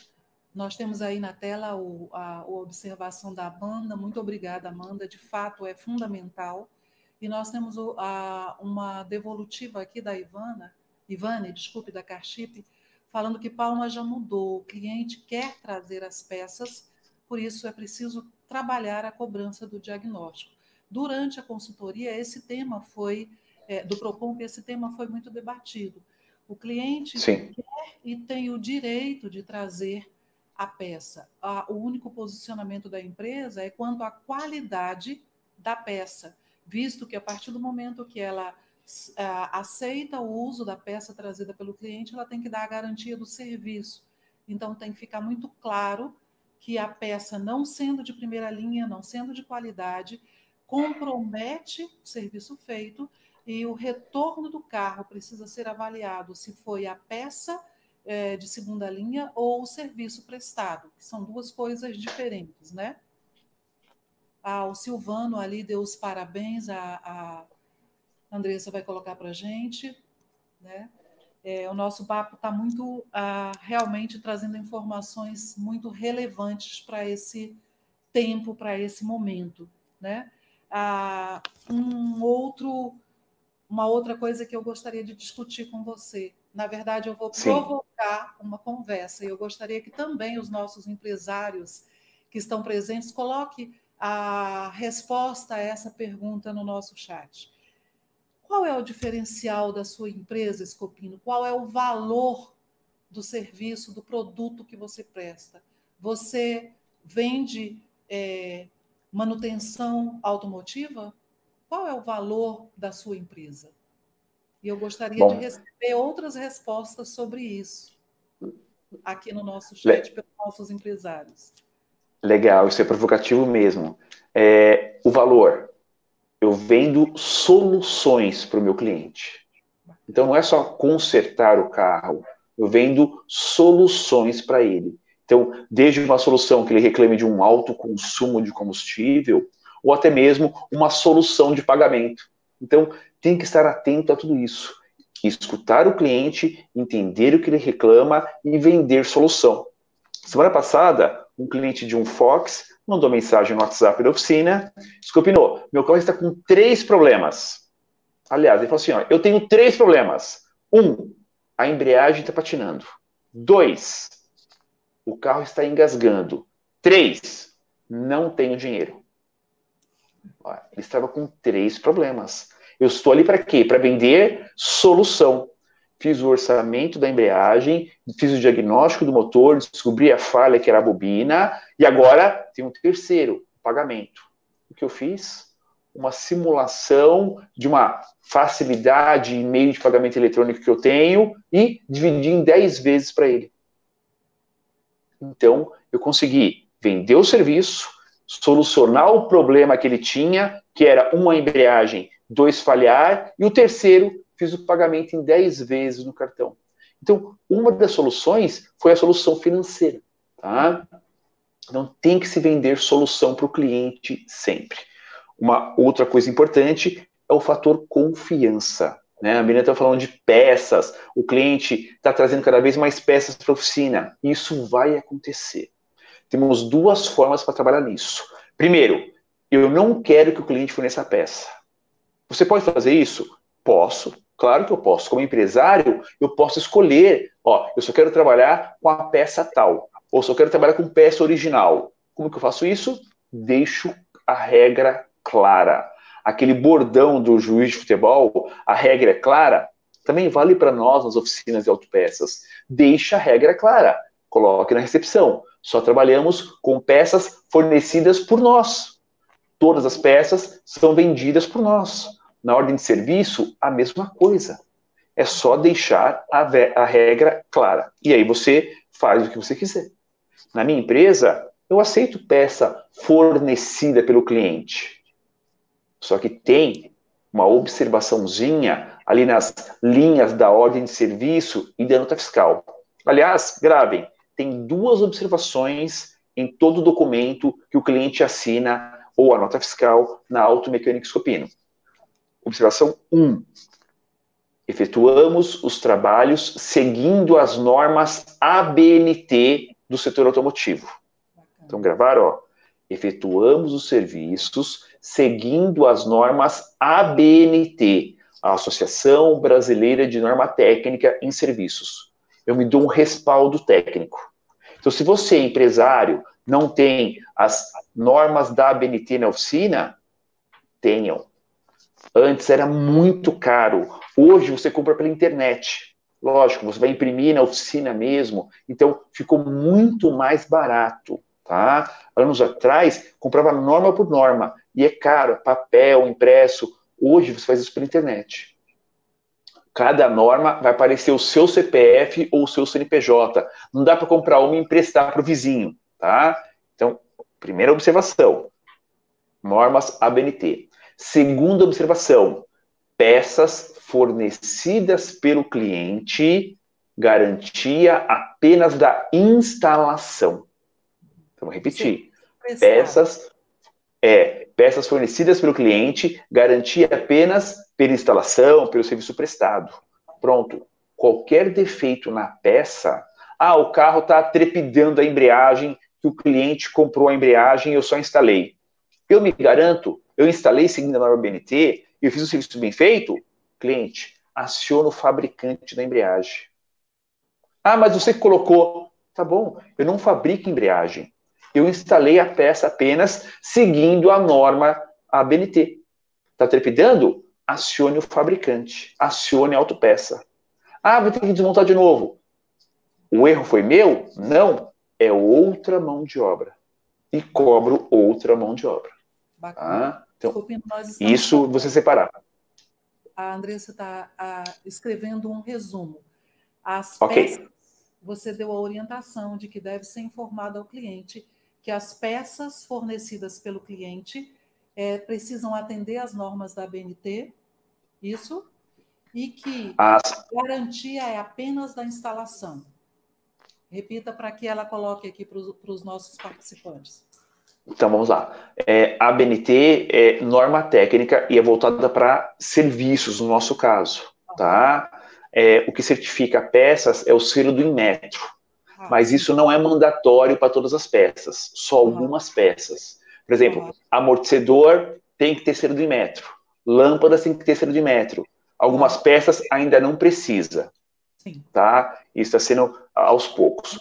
nós temos aí na tela a observação da Amanda. Muito obrigada, Amanda. De fato, é fundamental. E nós temos uma devolutiva aqui da Ivane, desculpe, da Carchip, falando que Palma já mudou, o cliente quer trazer as peças, por isso é preciso trabalhar a cobrança do diagnóstico. Durante a consultoria, esse tema foi, do PROCON, esse tema foi muito debatido. O cliente Sim. quer e tem o direito de trazer a peça. O único posicionamento da empresa é quanto à qualidade da peça, visto que a partir do momento que ela aceita o uso da peça trazida pelo cliente, ela tem que dar a garantia do serviço. Então, tem que ficar muito claro que a peça, não sendo de primeira linha, não sendo de qualidade, compromete o serviço feito e o retorno do carro precisa ser avaliado se foi a peça de segunda linha ou o serviço prestado, que são duas coisas diferentes, né? O Silvano ali deu os parabéns, a Andressa vai colocar para a gente, né? O nosso papo está muito, realmente trazendo informações muito relevantes para esse tempo, para esse momento, né? Uma outra coisa que eu gostaria de discutir com você. Na verdade, eu vou provocar uma conversa e eu gostaria que também os nossos empresários que estão presentes coloquem a resposta a essa pergunta no nosso chat. Qual é o diferencial da sua empresa, Scopino? Qual é o valor do serviço, do produto que você presta? Você vende manutenção automotiva? Qual é o valor da sua empresa? E eu gostaria de receber outras respostas sobre isso aqui no nosso chat pelos nossos empresários. Legal, isso é provocativo mesmo. O valor. Eu vendo soluções para o meu cliente. Então, não é só consertar o carro, eu vendo soluções para ele. Então, desde uma solução que ele reclame de um alto consumo de combustível, ou até mesmo uma solução de pagamento. Então, tem que estar atento a tudo isso. Escutar o cliente, entender o que ele reclama e vender solução. Semana passada, um cliente de um Fox mandou mensagem no WhatsApp da oficina, Scopino, meu carro está com 3 problemas. Aliás, ele falou assim, eu tenho 3 problemas. 1, a embreagem está patinando. 2, o carro está engasgando. 3, não tenho dinheiro. Ele estava com 3 problemas. Eu estou ali para quê? Para vender solução. Fiz o orçamento da embreagem, fiz o diagnóstico do motor, descobri a falha que era a bobina, e agora tem um terceiro, pagamento. O que eu fiz? Uma simulação de uma facilidade em meio de pagamento eletrônico que eu tenho e dividi em 10 vezes para ele. Então, eu consegui vender o serviço, solucionar o problema que ele tinha, que era 1, a embreagem, 2, falhar, e o terceiro, fiz o pagamento em 10 vezes no cartão. Então, uma das soluções foi a solução financeira. Tá? Então, tem que se vender solução para o cliente sempre. Uma outra coisa importante é o fator confiança. Né? A Miriam está falando de peças, o cliente está trazendo cada vez mais peças para a oficina. Isso vai acontecer. Temos 2 formas para trabalhar nisso. Primeiro, eu não quero que o cliente forneça a peça. Você pode fazer isso? Posso. Claro que eu posso. Como empresário, eu posso escolher, eu só quero trabalhar com a peça tal, ou só quero trabalhar com peça original. Como que eu faço isso? Deixo a regra clara. Aquele bordão do juiz de futebol, a regra é clara, também vale para nós nas oficinas de autopeças. Deixa a regra clara. Coloque na recepção. Só trabalhamos com peças fornecidas por nós. Todas as peças são vendidas por nós. Na ordem de serviço, a mesma coisa. É só deixar a regra clara. E aí você faz o que você quiser. Na minha empresa, eu aceito peça fornecida pelo cliente. Só que tem uma observaçãozinha ali nas linhas da ordem de serviço e da nota fiscal. Aliás, gravem, tem 2 observações em todo documento que o cliente assina ou a nota fiscal na Automecânica Scopino. Observação 1. Efetuamos os trabalhos seguindo as normas ABNT do setor automotivo. Então, gravaram, efetuamos os serviços seguindo as normas ABNT, a Associação Brasileira de Norma Técnica em Serviços. eu me dou um respaldo técnico. Então, se você é empresário, não tem as normas da ABNT na oficina, tenham. Antes era muito caro. Hoje você compra pela internet. Lógico, você vai imprimir na oficina mesmo. Então, ficou muito mais barato. Tá? Anos atrás, comprava norma por norma. E é caro, papel, impresso. Hoje você faz isso pela internet. Cada norma vai aparecer o seu CPF ou o seu CNPJ. Não dá para comprar uma e emprestar para o vizinho. Tá? Então, primeira observação. Normas ABNT. Segunda observação, peças fornecidas pelo cliente, garantia apenas da instalação. Então, vou repetir. Peças fornecidas pelo cliente, garantia apenas pela instalação, pelo serviço prestado. Pronto. Qualquer defeito na peça, o carro está trepidando a embreagem, que o cliente comprou a embreagem e eu só instalei. Eu me garanto, eu instalei seguindo a norma BNT, eu fiz o serviço bem feito, cliente, aciona o fabricante da embreagem. Mas você colocou, tá bom, eu não fabrico embreagem. Eu instalei a peça apenas seguindo a norma ABNT. Está trepidando? Acione o fabricante, acione a autopeça. Vou ter que desmontar de novo. O erro foi meu? Não, é outra mão de obra. E cobro outra mão de obra. Bacana. Então, Desculpe, isso você separar. A Andressa está escrevendo um resumo. As Ok. peças, você deu a orientação de que deve ser informado ao cliente que as peças fornecidas pelo cliente precisam atender às normas da ABNT, isso, e que a garantia é apenas da instalação. Repita para que ela coloque aqui para os nossos participantes. Então, vamos lá. A ABNT é norma técnica e é voltada para serviços, no nosso caso. Tá? O que certifica peças é o selo do Inmetro. Mas isso não é mandatório para todas as peças, só algumas peças. Por exemplo, amortecedor tem que ter selo do Inmetro. Lâmpadas tem que ter selo do Inmetro. Algumas peças ainda não precisa. Sim. Tá? Isso está sendo aos poucos.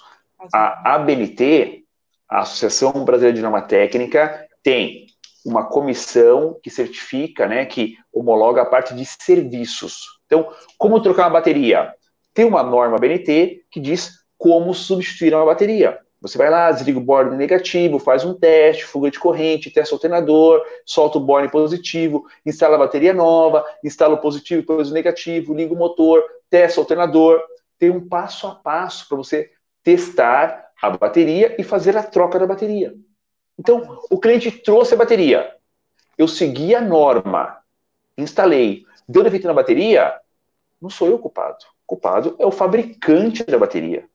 A ABNT, a Associação Brasileira de Norma Técnica, tem uma comissão que certifica, né, que homologa a parte de serviços. Então, como trocar uma bateria? Tem uma norma ABNT que diz como substituir uma bateria. Você vai lá, desliga o borne negativo, faz um teste, fuga de corrente, testa o alternador, solta o borne positivo, instala a bateria nova, instala o positivo, depois o negativo, liga o motor, testa o alternador. Tem um passo a passo para você testar a bateria e fazer a troca da bateria. Então, o cliente trouxe a bateria, eu segui a norma, instalei, deu defeito na bateria, não sou eu o culpado. O culpado é o fabricante da bateria.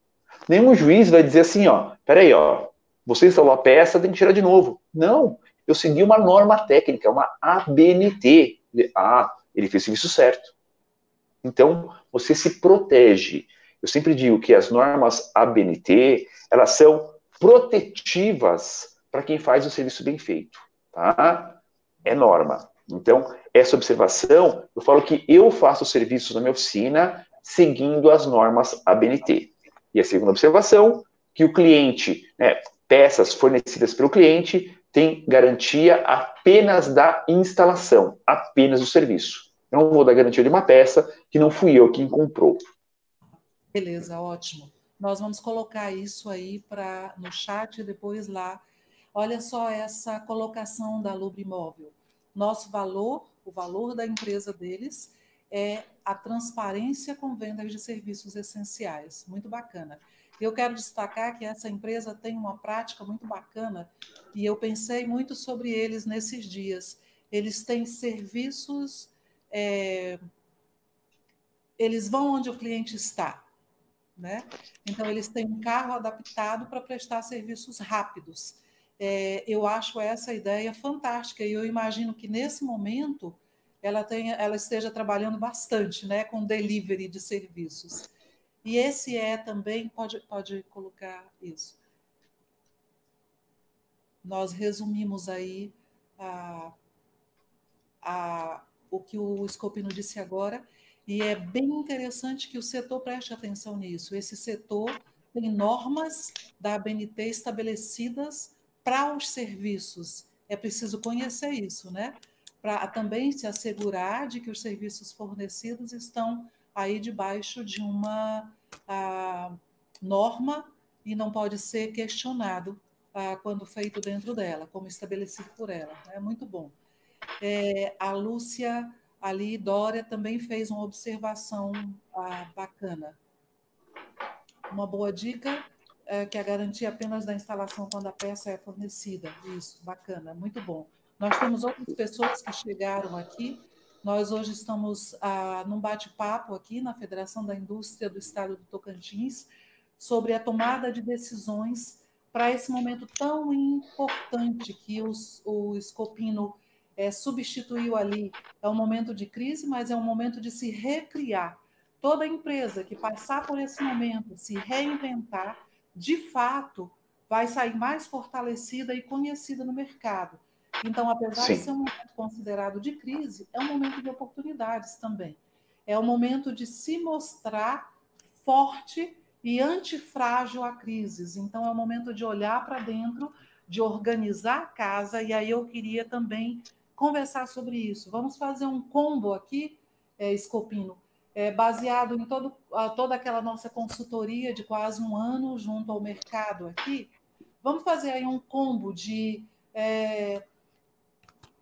Nenhum juiz vai dizer assim, peraí, você instalou a peça, tem que tirar de novo. Não, eu segui uma norma técnica, uma ABNT. Ele fez o serviço certo. Então, você se protege. Eu sempre digo que as normas ABNT, elas são protetivas para quem faz o serviço bem feito. Tá? É norma. Então, essa observação, eu falo que eu faço serviços na minha oficina seguindo as normas ABNT. E a segunda observação, que o cliente, peças fornecidas pelo cliente, tem garantia apenas da instalação, apenas do serviço. Eu não vou dar garantia de uma peça que não fui eu quem comprou. Beleza, ótimo. Nós vamos colocar isso aí no chat e depois lá. Olha só essa colocação da Lubre Imóvel. Nosso valor, o valor da empresa deles, é a transparência com vendas de serviços essenciais. Muito bacana. Eu quero destacar que essa empresa tem uma prática muito bacana e eu pensei muito sobre eles nesses dias. Eles têm serviços, eles vão onde o cliente está, né? Então, eles têm um carro adaptado para prestar serviços rápidos. Eu acho essa ideia fantástica e eu imagino que, nesse momento, ela esteja trabalhando bastante, né, com delivery de serviços. E esse também, pode colocar isso. Nós resumimos aí o que o Scopino disse agora, E é bem interessante que o setor preste atenção nisso. Esse setor tem normas da ABNT estabelecidas para os serviços. É preciso conhecer isso, né? Para também se assegurar de que os serviços fornecidos estão aí debaixo de uma norma e não pode ser questionado quando feito dentro dela, como estabelecido por ela. É muito bom. A Lúcia ali, Dória, também fez uma observação bacana. Uma boa dica que a garantia apenas da instalação quando a peça é fornecida. Isso, bacana, muito bom. Nós temos outras pessoas que chegaram aqui. Nós hoje estamos num bate-papo aqui na Federação da Indústria do Estado do Tocantins sobre a tomada de decisões para esse momento tão importante que o Scopino substituiu ali. É um momento de crise, mas é um momento de se recriar. Toda empresa que passar por esse momento, se reinventar, de fato, vai sair mais fortalecida e conhecida no mercado. Então, apesar de ser um momento considerado de crise, é um momento de oportunidades também. É um momento de se mostrar forte e antifrágil a crises. Então, é um momento de olhar para dentro, de organizar a casa, e aí eu queria também conversar sobre isso. Vamos fazer um combo aqui, Scopino, baseado em toda aquela nossa consultoria de quase um ano junto ao mercado aqui. Vamos fazer aí um combo de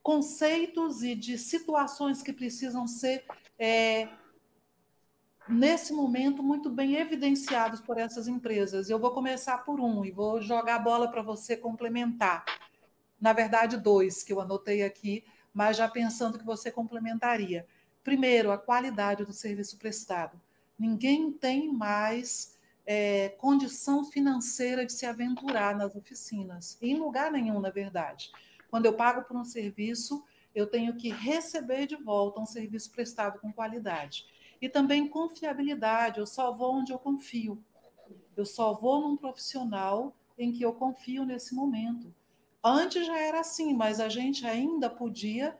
conceitos e de situações que precisam ser, nesse momento, muito bem evidenciados por essas empresas. Eu vou começar por um e vou jogar a bola para você complementar. Na verdade, 2 que eu anotei aqui, mas já pensando que você complementaria. Primeiro, a qualidade do serviço prestado. Ninguém tem mais condição financeira de se aventurar nas oficinas, em lugar nenhum, na verdade. Quando eu pago por um serviço, eu tenho que receber de volta um serviço prestado com qualidade. E também confiabilidade, eu só vou onde eu confio. Eu só vou num profissional em que eu confio nesse momento. Antes já era assim, mas a gente ainda podia,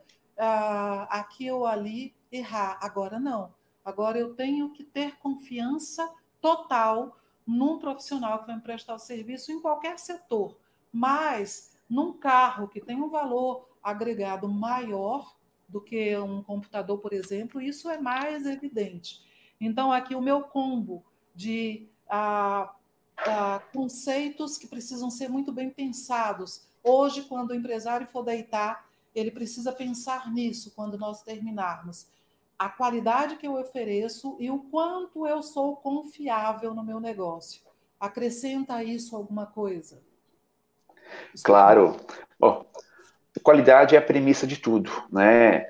aqui ou ali, errar. Agora não. Agora eu tenho que ter confiança total num profissional que vai me prestar o serviço em qualquer setor. Mas num carro que tem um valor agregado maior do que um computador, por exemplo, isso é mais evidente. Então, aqui o meu combo de conceitos que precisam ser muito bem pensados. Hoje, quando o empresário for deitar, ele precisa pensar nisso quando nós terminarmos. A qualidade que eu ofereço e o quanto eu sou confiável no meu negócio. Acrescenta isso alguma coisa? Claro. Bom, qualidade é a premissa de tudo, né?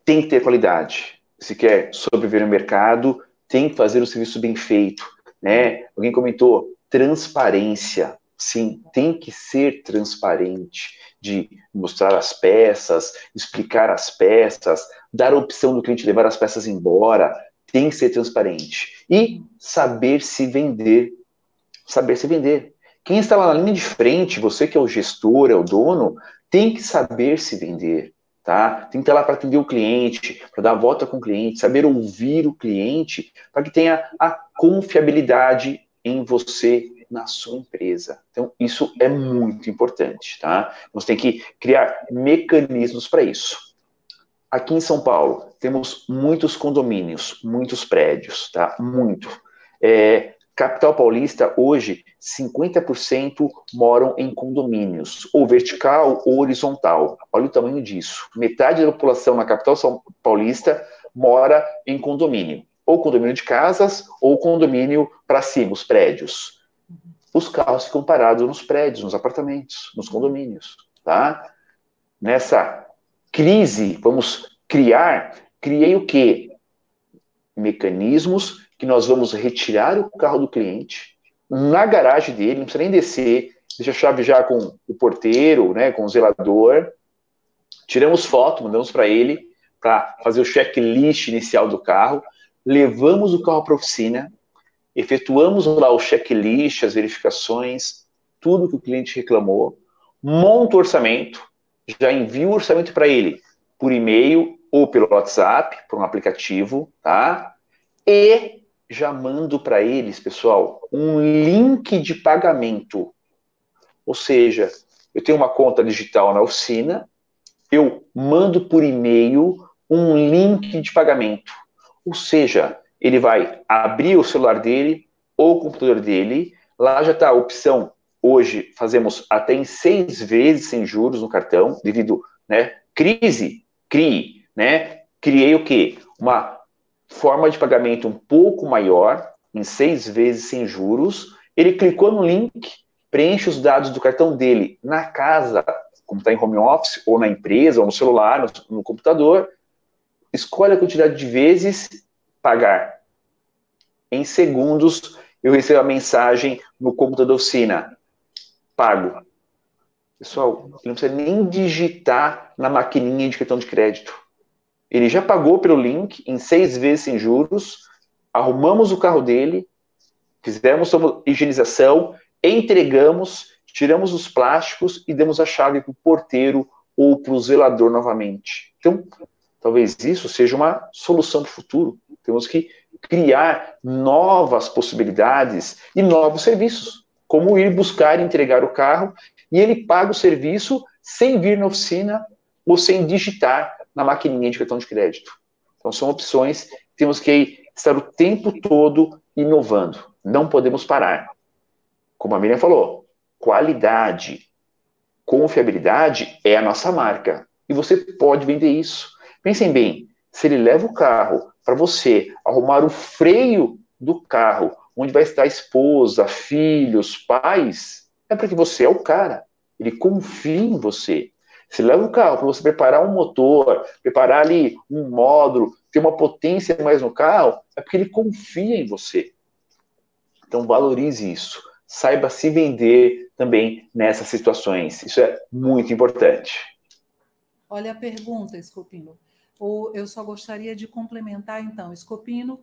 Tem que ter qualidade. Se quer sobreviver no mercado, tem que fazer o serviço bem feito, né? Alguém comentou transparência. Sim, tem que ser transparente, de mostrar as peças, explicar as peças, dar a opção do cliente levar as peças embora. Tem que ser transparente. E saber se vender. Saber se vender. Quem está lá na linha de frente, você que é o gestor, é o dono, tem que saber se vender, tá? Tem que estar lá para atender o cliente, para dar a volta com o cliente, saber ouvir o cliente, para que tenha a confiabilidade em você, na sua empresa. Então, isso é muito importante, tá? Nós temos que criar mecanismos para isso. Aqui em São Paulo, temos muitos condomínios, muitos prédios, tá? Muito. Capital Paulista, hoje, 50% moram em condomínios, ou vertical ou horizontal. Olha o tamanho disso. Metade da população na capital paulista mora em condomínio. Ou condomínio de casas, ou condomínio para cima, os prédios. Os carros ficam parados nos prédios, nos apartamentos, nos condomínios. Tá? Nessa crise, vamos criei o quê? Mecanismos que nós vamos retirar o carro do cliente na garagem dele, não precisa nem descer, deixa a chave já com o porteiro, né, com o zelador, tiramos foto, mandamos para ele, para fazer o checklist inicial do carro, levamos o carro para a oficina, efetuamos lá o checklist, as verificações, tudo que o cliente reclamou, monta o orçamento, já envia o orçamento para ele por e-mail ou pelo WhatsApp, por um aplicativo, tá? E já mando para eles, pessoal, um link de pagamento. Ou seja, eu tenho uma conta digital na oficina, eu mando por e-mail um link de pagamento. Ou seja, ele vai abrir o celular dele ou o computador dele, lá já está a opção, hoje fazemos até em 6 vezes sem juros no cartão, devido, né, crie, né, criei o quê? Uma forma de pagamento um pouco maior, em 6 vezes sem juros, ele clicou no link, preenche os dados do cartão dele na casa, como está em home office, ou na empresa, ou no celular, no computador, escolhe a quantidade de vezes, pagar. Em segundos, eu recebo a mensagem no computador da oficina, pago. Pessoal, ele não precisa nem digitar na maquininha de cartão de crédito. Ele já pagou pelo link, em 6 vezes sem juros, arrumamos o carro dele, fizemos uma higienização, entregamos, tiramos os plásticos e demos a chave para o porteiro ou para o zelador novamente. Então, talvez isso seja uma solução para o futuro. Temos que criar novas possibilidades e novos serviços, como ir buscar e entregar o carro e ele paga o serviço sem vir na oficina ou sem digitar na maquininha de cartão de crédito. Então, são opções que temos que estar o tempo todo inovando. Não podemos parar. Como a Miriam falou, qualidade, confiabilidade é a nossa marca. E você pode vender isso. Pensem bem, se ele leva o carro para você arrumar o freio do carro, onde vai estar a esposa, filhos, pais, é porque você é o cara. Ele confia em você. Se leva o carro para você preparar um motor, preparar ali um módulo, ter uma potência mais no carro, é porque ele confia em você. Então valorize isso. Saiba se vender também nessas situações. Isso é muito importante. Olha a pergunta, Escopino. Eu só gostaria de complementar, então. Escopino,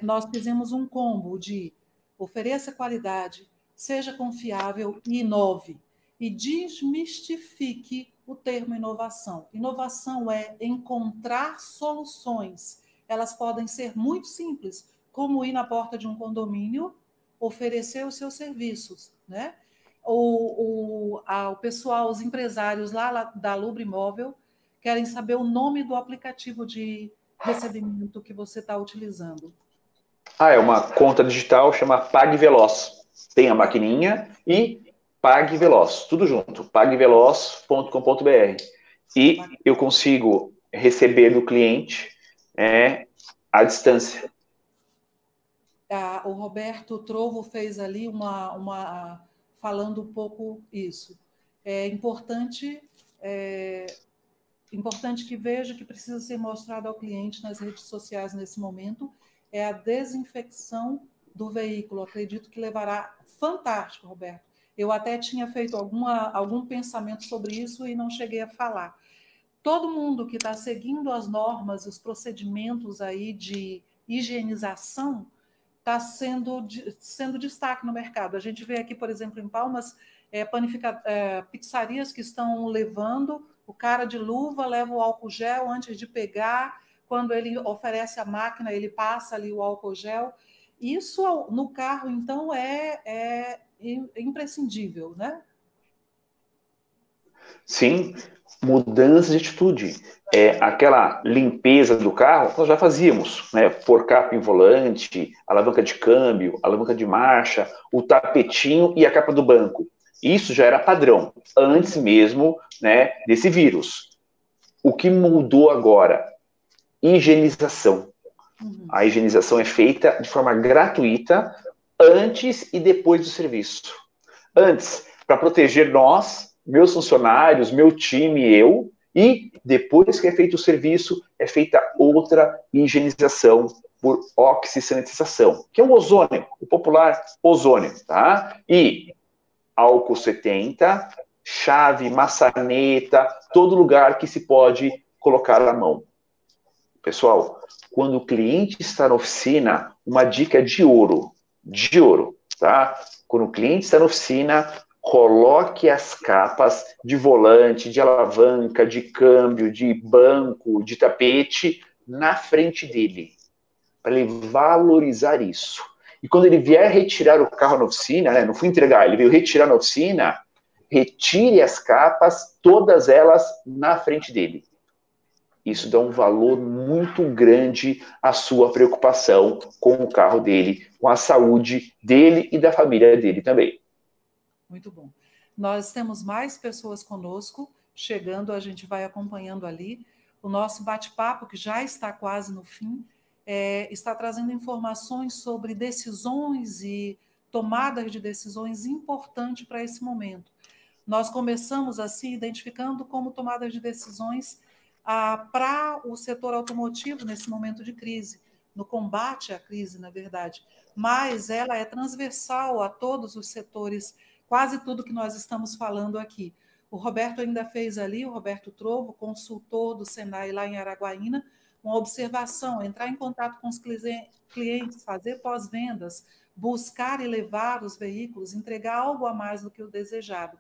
nós fizemos um combo de ofereça qualidade, seja confiável e inove. E desmistifique o termo inovação. Inovação é encontrar soluções. Elas podem ser muito simples, como ir na porta de um condomínio, oferecer os seus serviços, né? O pessoal, os empresários lá da Lubre Imóvel, querem saber o nome do aplicativo de recebimento que você está utilizando. É uma conta digital, chama PagVeloz. Tem a maquininha e PagVeloz, tudo junto, pagveloz.com.br. E eu consigo receber do cliente à distância. O Roberto Trovo fez ali falando um pouco isso. É importante que veja que precisa ser mostrado ao cliente nas redes sociais nesse momento é a desinfecção do veículo. Acredito que levará... Fantástico, Roberto. Eu até tinha feito algum pensamento sobre isso e não cheguei a falar. Todo mundo que está seguindo as normas, os procedimentos aí de higienização, está sendo destaque no mercado. A gente vê aqui, por exemplo, em Palmas, pizzarias que estão levando, o cara de luva leva o álcool gel antes de pegar, quando ele oferece a máquina, ele passa ali o álcool gel. Isso no carro, então, é imprescindível, né? Sim, mudança de atitude. Aquela limpeza do carro, nós já fazíamos, né? Porcapo em volante, alavanca de câmbio, alavanca de marcha, o tapetinho e a capa do banco. Isso já era padrão, antes mesmo, né, desse vírus. O que mudou agora? Higienização. A higienização é feita de forma gratuita antes e depois do serviço. Antes, para proteger nós, meus funcionários, meu time e eu, e depois que é feito o serviço, é feita outra higienização por oxisanitização, que é o ozônio, o popular ozônio, tá? E álcool 70, chave, maçaneta, todo lugar que se pode colocar a mão. Pessoal, quando o cliente está na oficina, uma dica de ouro, tá? Quando o cliente está na oficina, coloque as capas de volante, de alavanca, de câmbio, de banco, de tapete na frente dele, para ele valorizar isso. E quando ele vier retirar o carro na oficina, né, não fui entregar, ele veio retirar na oficina, retire as capas, todas elas na frente dele. Isso dá um valor muito grande à sua preocupação com o carro dele, com a saúde dele e da família dele também. Muito bom. Nós temos mais pessoas conosco, chegando, a gente vai acompanhando ali. O nosso bate-papo, que já está quase no fim, está trazendo informações sobre decisões e tomadas de decisões importantes para esse momento. Nós começamos assim, identificando como tomadas de decisões para o setor automotivo nesse momento de crise, no combate à crise, na verdade. Mas ela é transversal a todos os setores, quase tudo que nós estamos falando aqui. O Roberto ainda fez ali, o Roberto Trovo, consultor do Senai lá em Araguaína, uma observação, entrar em contato com os clientes, fazer pós-vendas, buscar e levar os veículos, entregar algo a mais do que o desejado.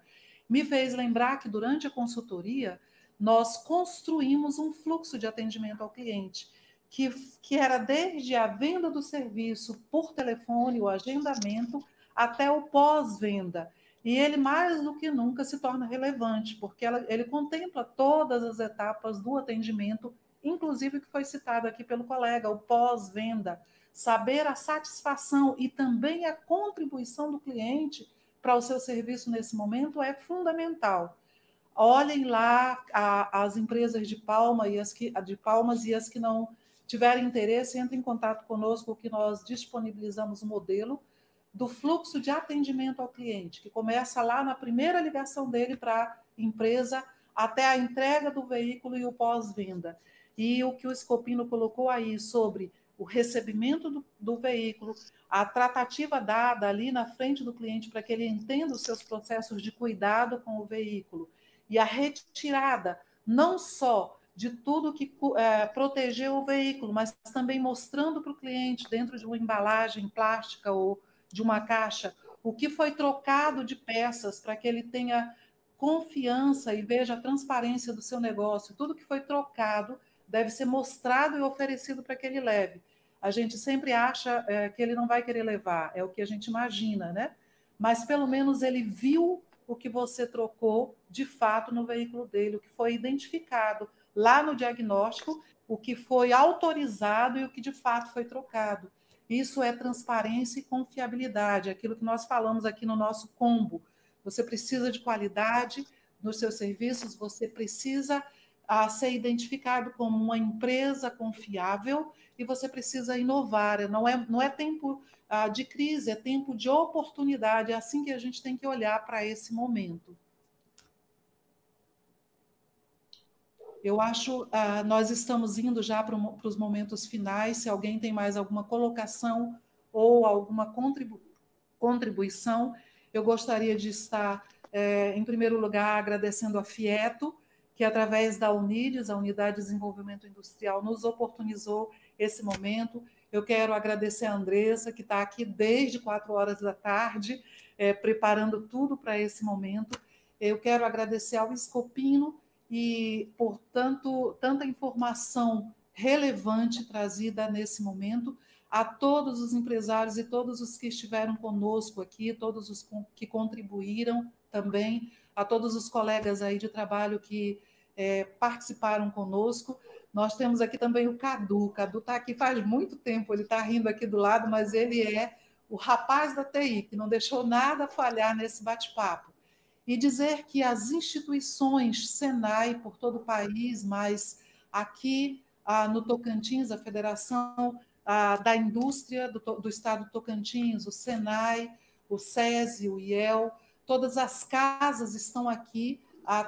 Me fez lembrar que durante a consultoria nós construímos um fluxo de atendimento ao cliente, que era desde a venda do serviço por telefone, o agendamento, até o pós-venda. E ele, mais do que nunca, se torna relevante, porque ele contempla todas as etapas do atendimento, inclusive o que foi citado aqui pelo colega, o pós-venda, saber a satisfação e também a contribuição do cliente para o seu serviço nesse momento é fundamental. Olhem lá as empresas de Palmas e as que não tiverem interesse, entrem em contato conosco, que nós disponibilizamos o modelo do fluxo de atendimento ao cliente, que começa lá na primeira ligação dele para a empresa, até a entrega do veículo e o pós-venda. E o que o Scopino colocou aí sobre o recebimento do veículo, a tratativa dada ali na frente do cliente para que ele entenda os seus processos de cuidado com o veículo, e a retirada não só de tudo que protegeu o veículo, mas também mostrando para o cliente, dentro de uma embalagem plástica ou de uma caixa, o que foi trocado de peças para que ele tenha confiança e veja a transparência do seu negócio. Tudo que foi trocado deve ser mostrado e oferecido para que ele leve. A gente sempre acha que ele não vai querer levar, é o que a gente imagina, né? Mas pelo menos ele viu o que você trocou de fato no veículo dele, o que foi identificado lá no diagnóstico, o que foi autorizado e o que de fato foi trocado. Isso é transparência e confiabilidade, aquilo que nós falamos aqui no nosso combo. Você precisa de qualidade nos seus serviços, você precisa ser identificado como uma empresa confiável e você precisa inovar. Não é tempo de crise, é tempo de oportunidade. É assim que a gente tem que olhar para esse momento. Eu acho nós estamos indo já para os momentos finais. Se alguém tem mais alguma colocação ou alguma contribuição, eu gostaria de estar, em primeiro lugar, agradecendo a FIETO, que através da UNIDES, a Unidade de Desenvolvimento Industrial, nos oportunizou esse momento. Eu quero agradecer a Andressa, que está aqui desde 4 horas da tarde, preparando tudo para esse momento. Eu quero agradecer ao Scopino e por tanta informação relevante trazida nesse momento, a todos os empresários e todos os que estiveram conosco aqui, todos os que contribuíram também, a todos os colegas aí de trabalho que participaram conosco. Nós temos aqui também o Cadu. O Cadu está aqui faz muito tempo, ele está rindo aqui do lado, mas ele é o rapaz da TI, que não deixou nada falhar nesse bate-papo. E dizer que as instituições Senai por todo o país, mas aqui no Tocantins, a Federação da Indústria do Estado do Tocantins, o Senai, o SESI, o IEL, todas as casas estão aqui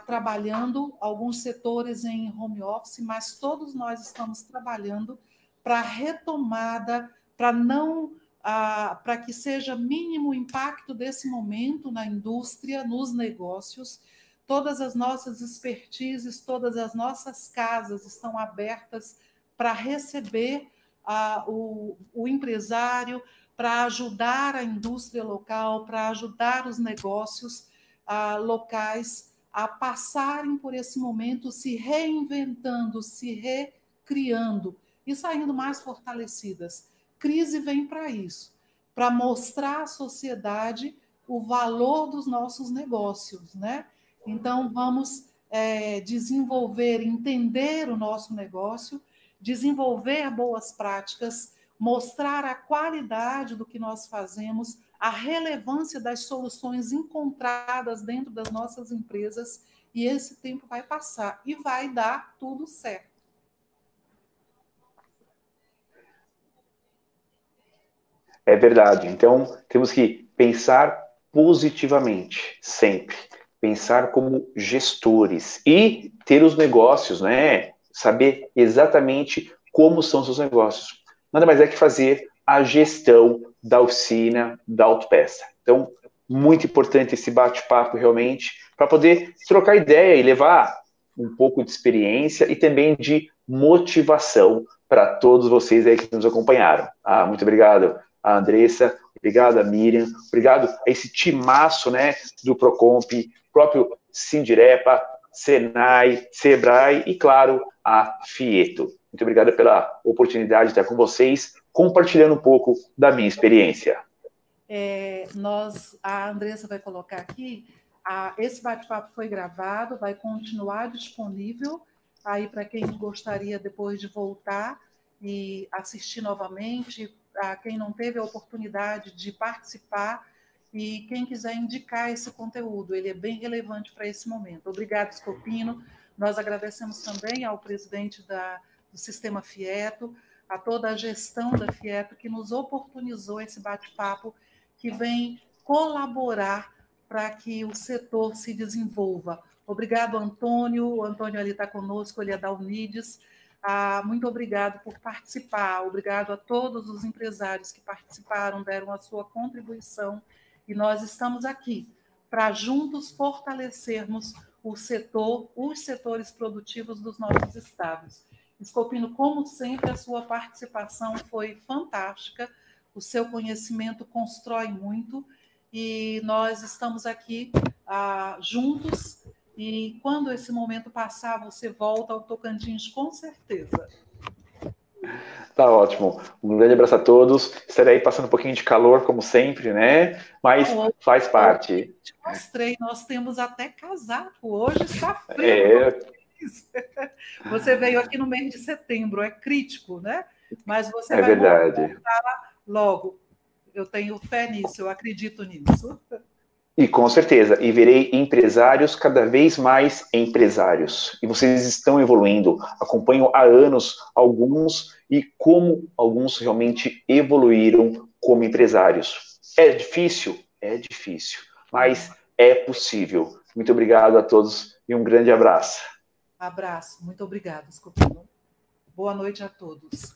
trabalhando, alguns setores em home office, mas todos nós estamos trabalhando para a retomada, para que seja mínimo o impacto desse momento na indústria, nos negócios. Todas as nossas expertises, todas as nossas casas estão abertas para receber o empresário, para ajudar a indústria local, para ajudar os negócios, locais a passarem por esse momento se reinventando, se recriando e saindo mais fortalecidas. Crise vem para isso, para mostrar à sociedade o valor dos nossos negócios, né? Então, vamos desenvolver, entender o nosso negócio, desenvolver boas práticas, mostrar a qualidade do que nós fazemos, a relevância das soluções encontradas dentro das nossas empresas, e esse tempo vai passar e vai dar tudo certo. É verdade. Então, temos que pensar positivamente, sempre. Pensar como gestores e ter os negócios, né? Saber exatamente como são os seus negócios. Nada mais é que fazer a gestão da oficina, da autopeça. Então, muito importante esse bate-papo realmente, para poder trocar ideia e levar um pouco de experiência e também de motivação para todos vocês aí que nos acompanharam. Muito obrigado a Andressa, obrigado a Miriam, obrigado a esse timaço, né, do Procomp, próprio Sindirepa, Senai, Sebrae e, claro, a Fieto. Muito obrigado pela oportunidade de estar com vocês, compartilhando um pouco da minha experiência. A Andressa vai colocar aqui, esse bate-papo foi gravado, vai continuar disponível aí para quem gostaria depois de voltar e assistir novamente, a quem não teve a oportunidade de participar e quem quiser indicar esse conteúdo, ele é bem relevante para esse momento. Obrigada, Scopino. Nós agradecemos também ao presidente do Sistema Fieto, a toda a gestão da Fieto que nos oportunizou esse bate-papo que vem colaborar para que o setor se desenvolva. Obrigado, Antônio. O Antônio ali está conosco, ele é da Unides. Muito obrigado por participar. Obrigado a todos os empresários que participaram, deram a sua contribuição. E nós estamos aqui para juntos fortalecermos os setores produtivos dos nossos estados. Scopino, como sempre, a sua participação foi fantástica. O seu conhecimento constrói muito e nós estamos aqui juntos e quando esse momento passar, você volta ao Tocantins com certeza. Tá ótimo. Um grande abraço a todos. Estarei passando um pouquinho de calor, como sempre, né? Mas faz parte. Eu te mostrei, nós temos até casaco. Hoje está frio. Você veio aqui no mês de setembro, é crítico, né? Mas você vai voltar logo. Eu tenho fé nisso, eu acredito nisso. E com certeza, e verei empresários cada vez mais empresários. E vocês estão evoluindo, acompanho há anos alguns e como alguns realmente evoluíram como empresários. É difícil? É difícil, mas é possível. Muito obrigado a todos e um grande abraço. Abraço, muito obrigada, Scopino. Boa noite a todos.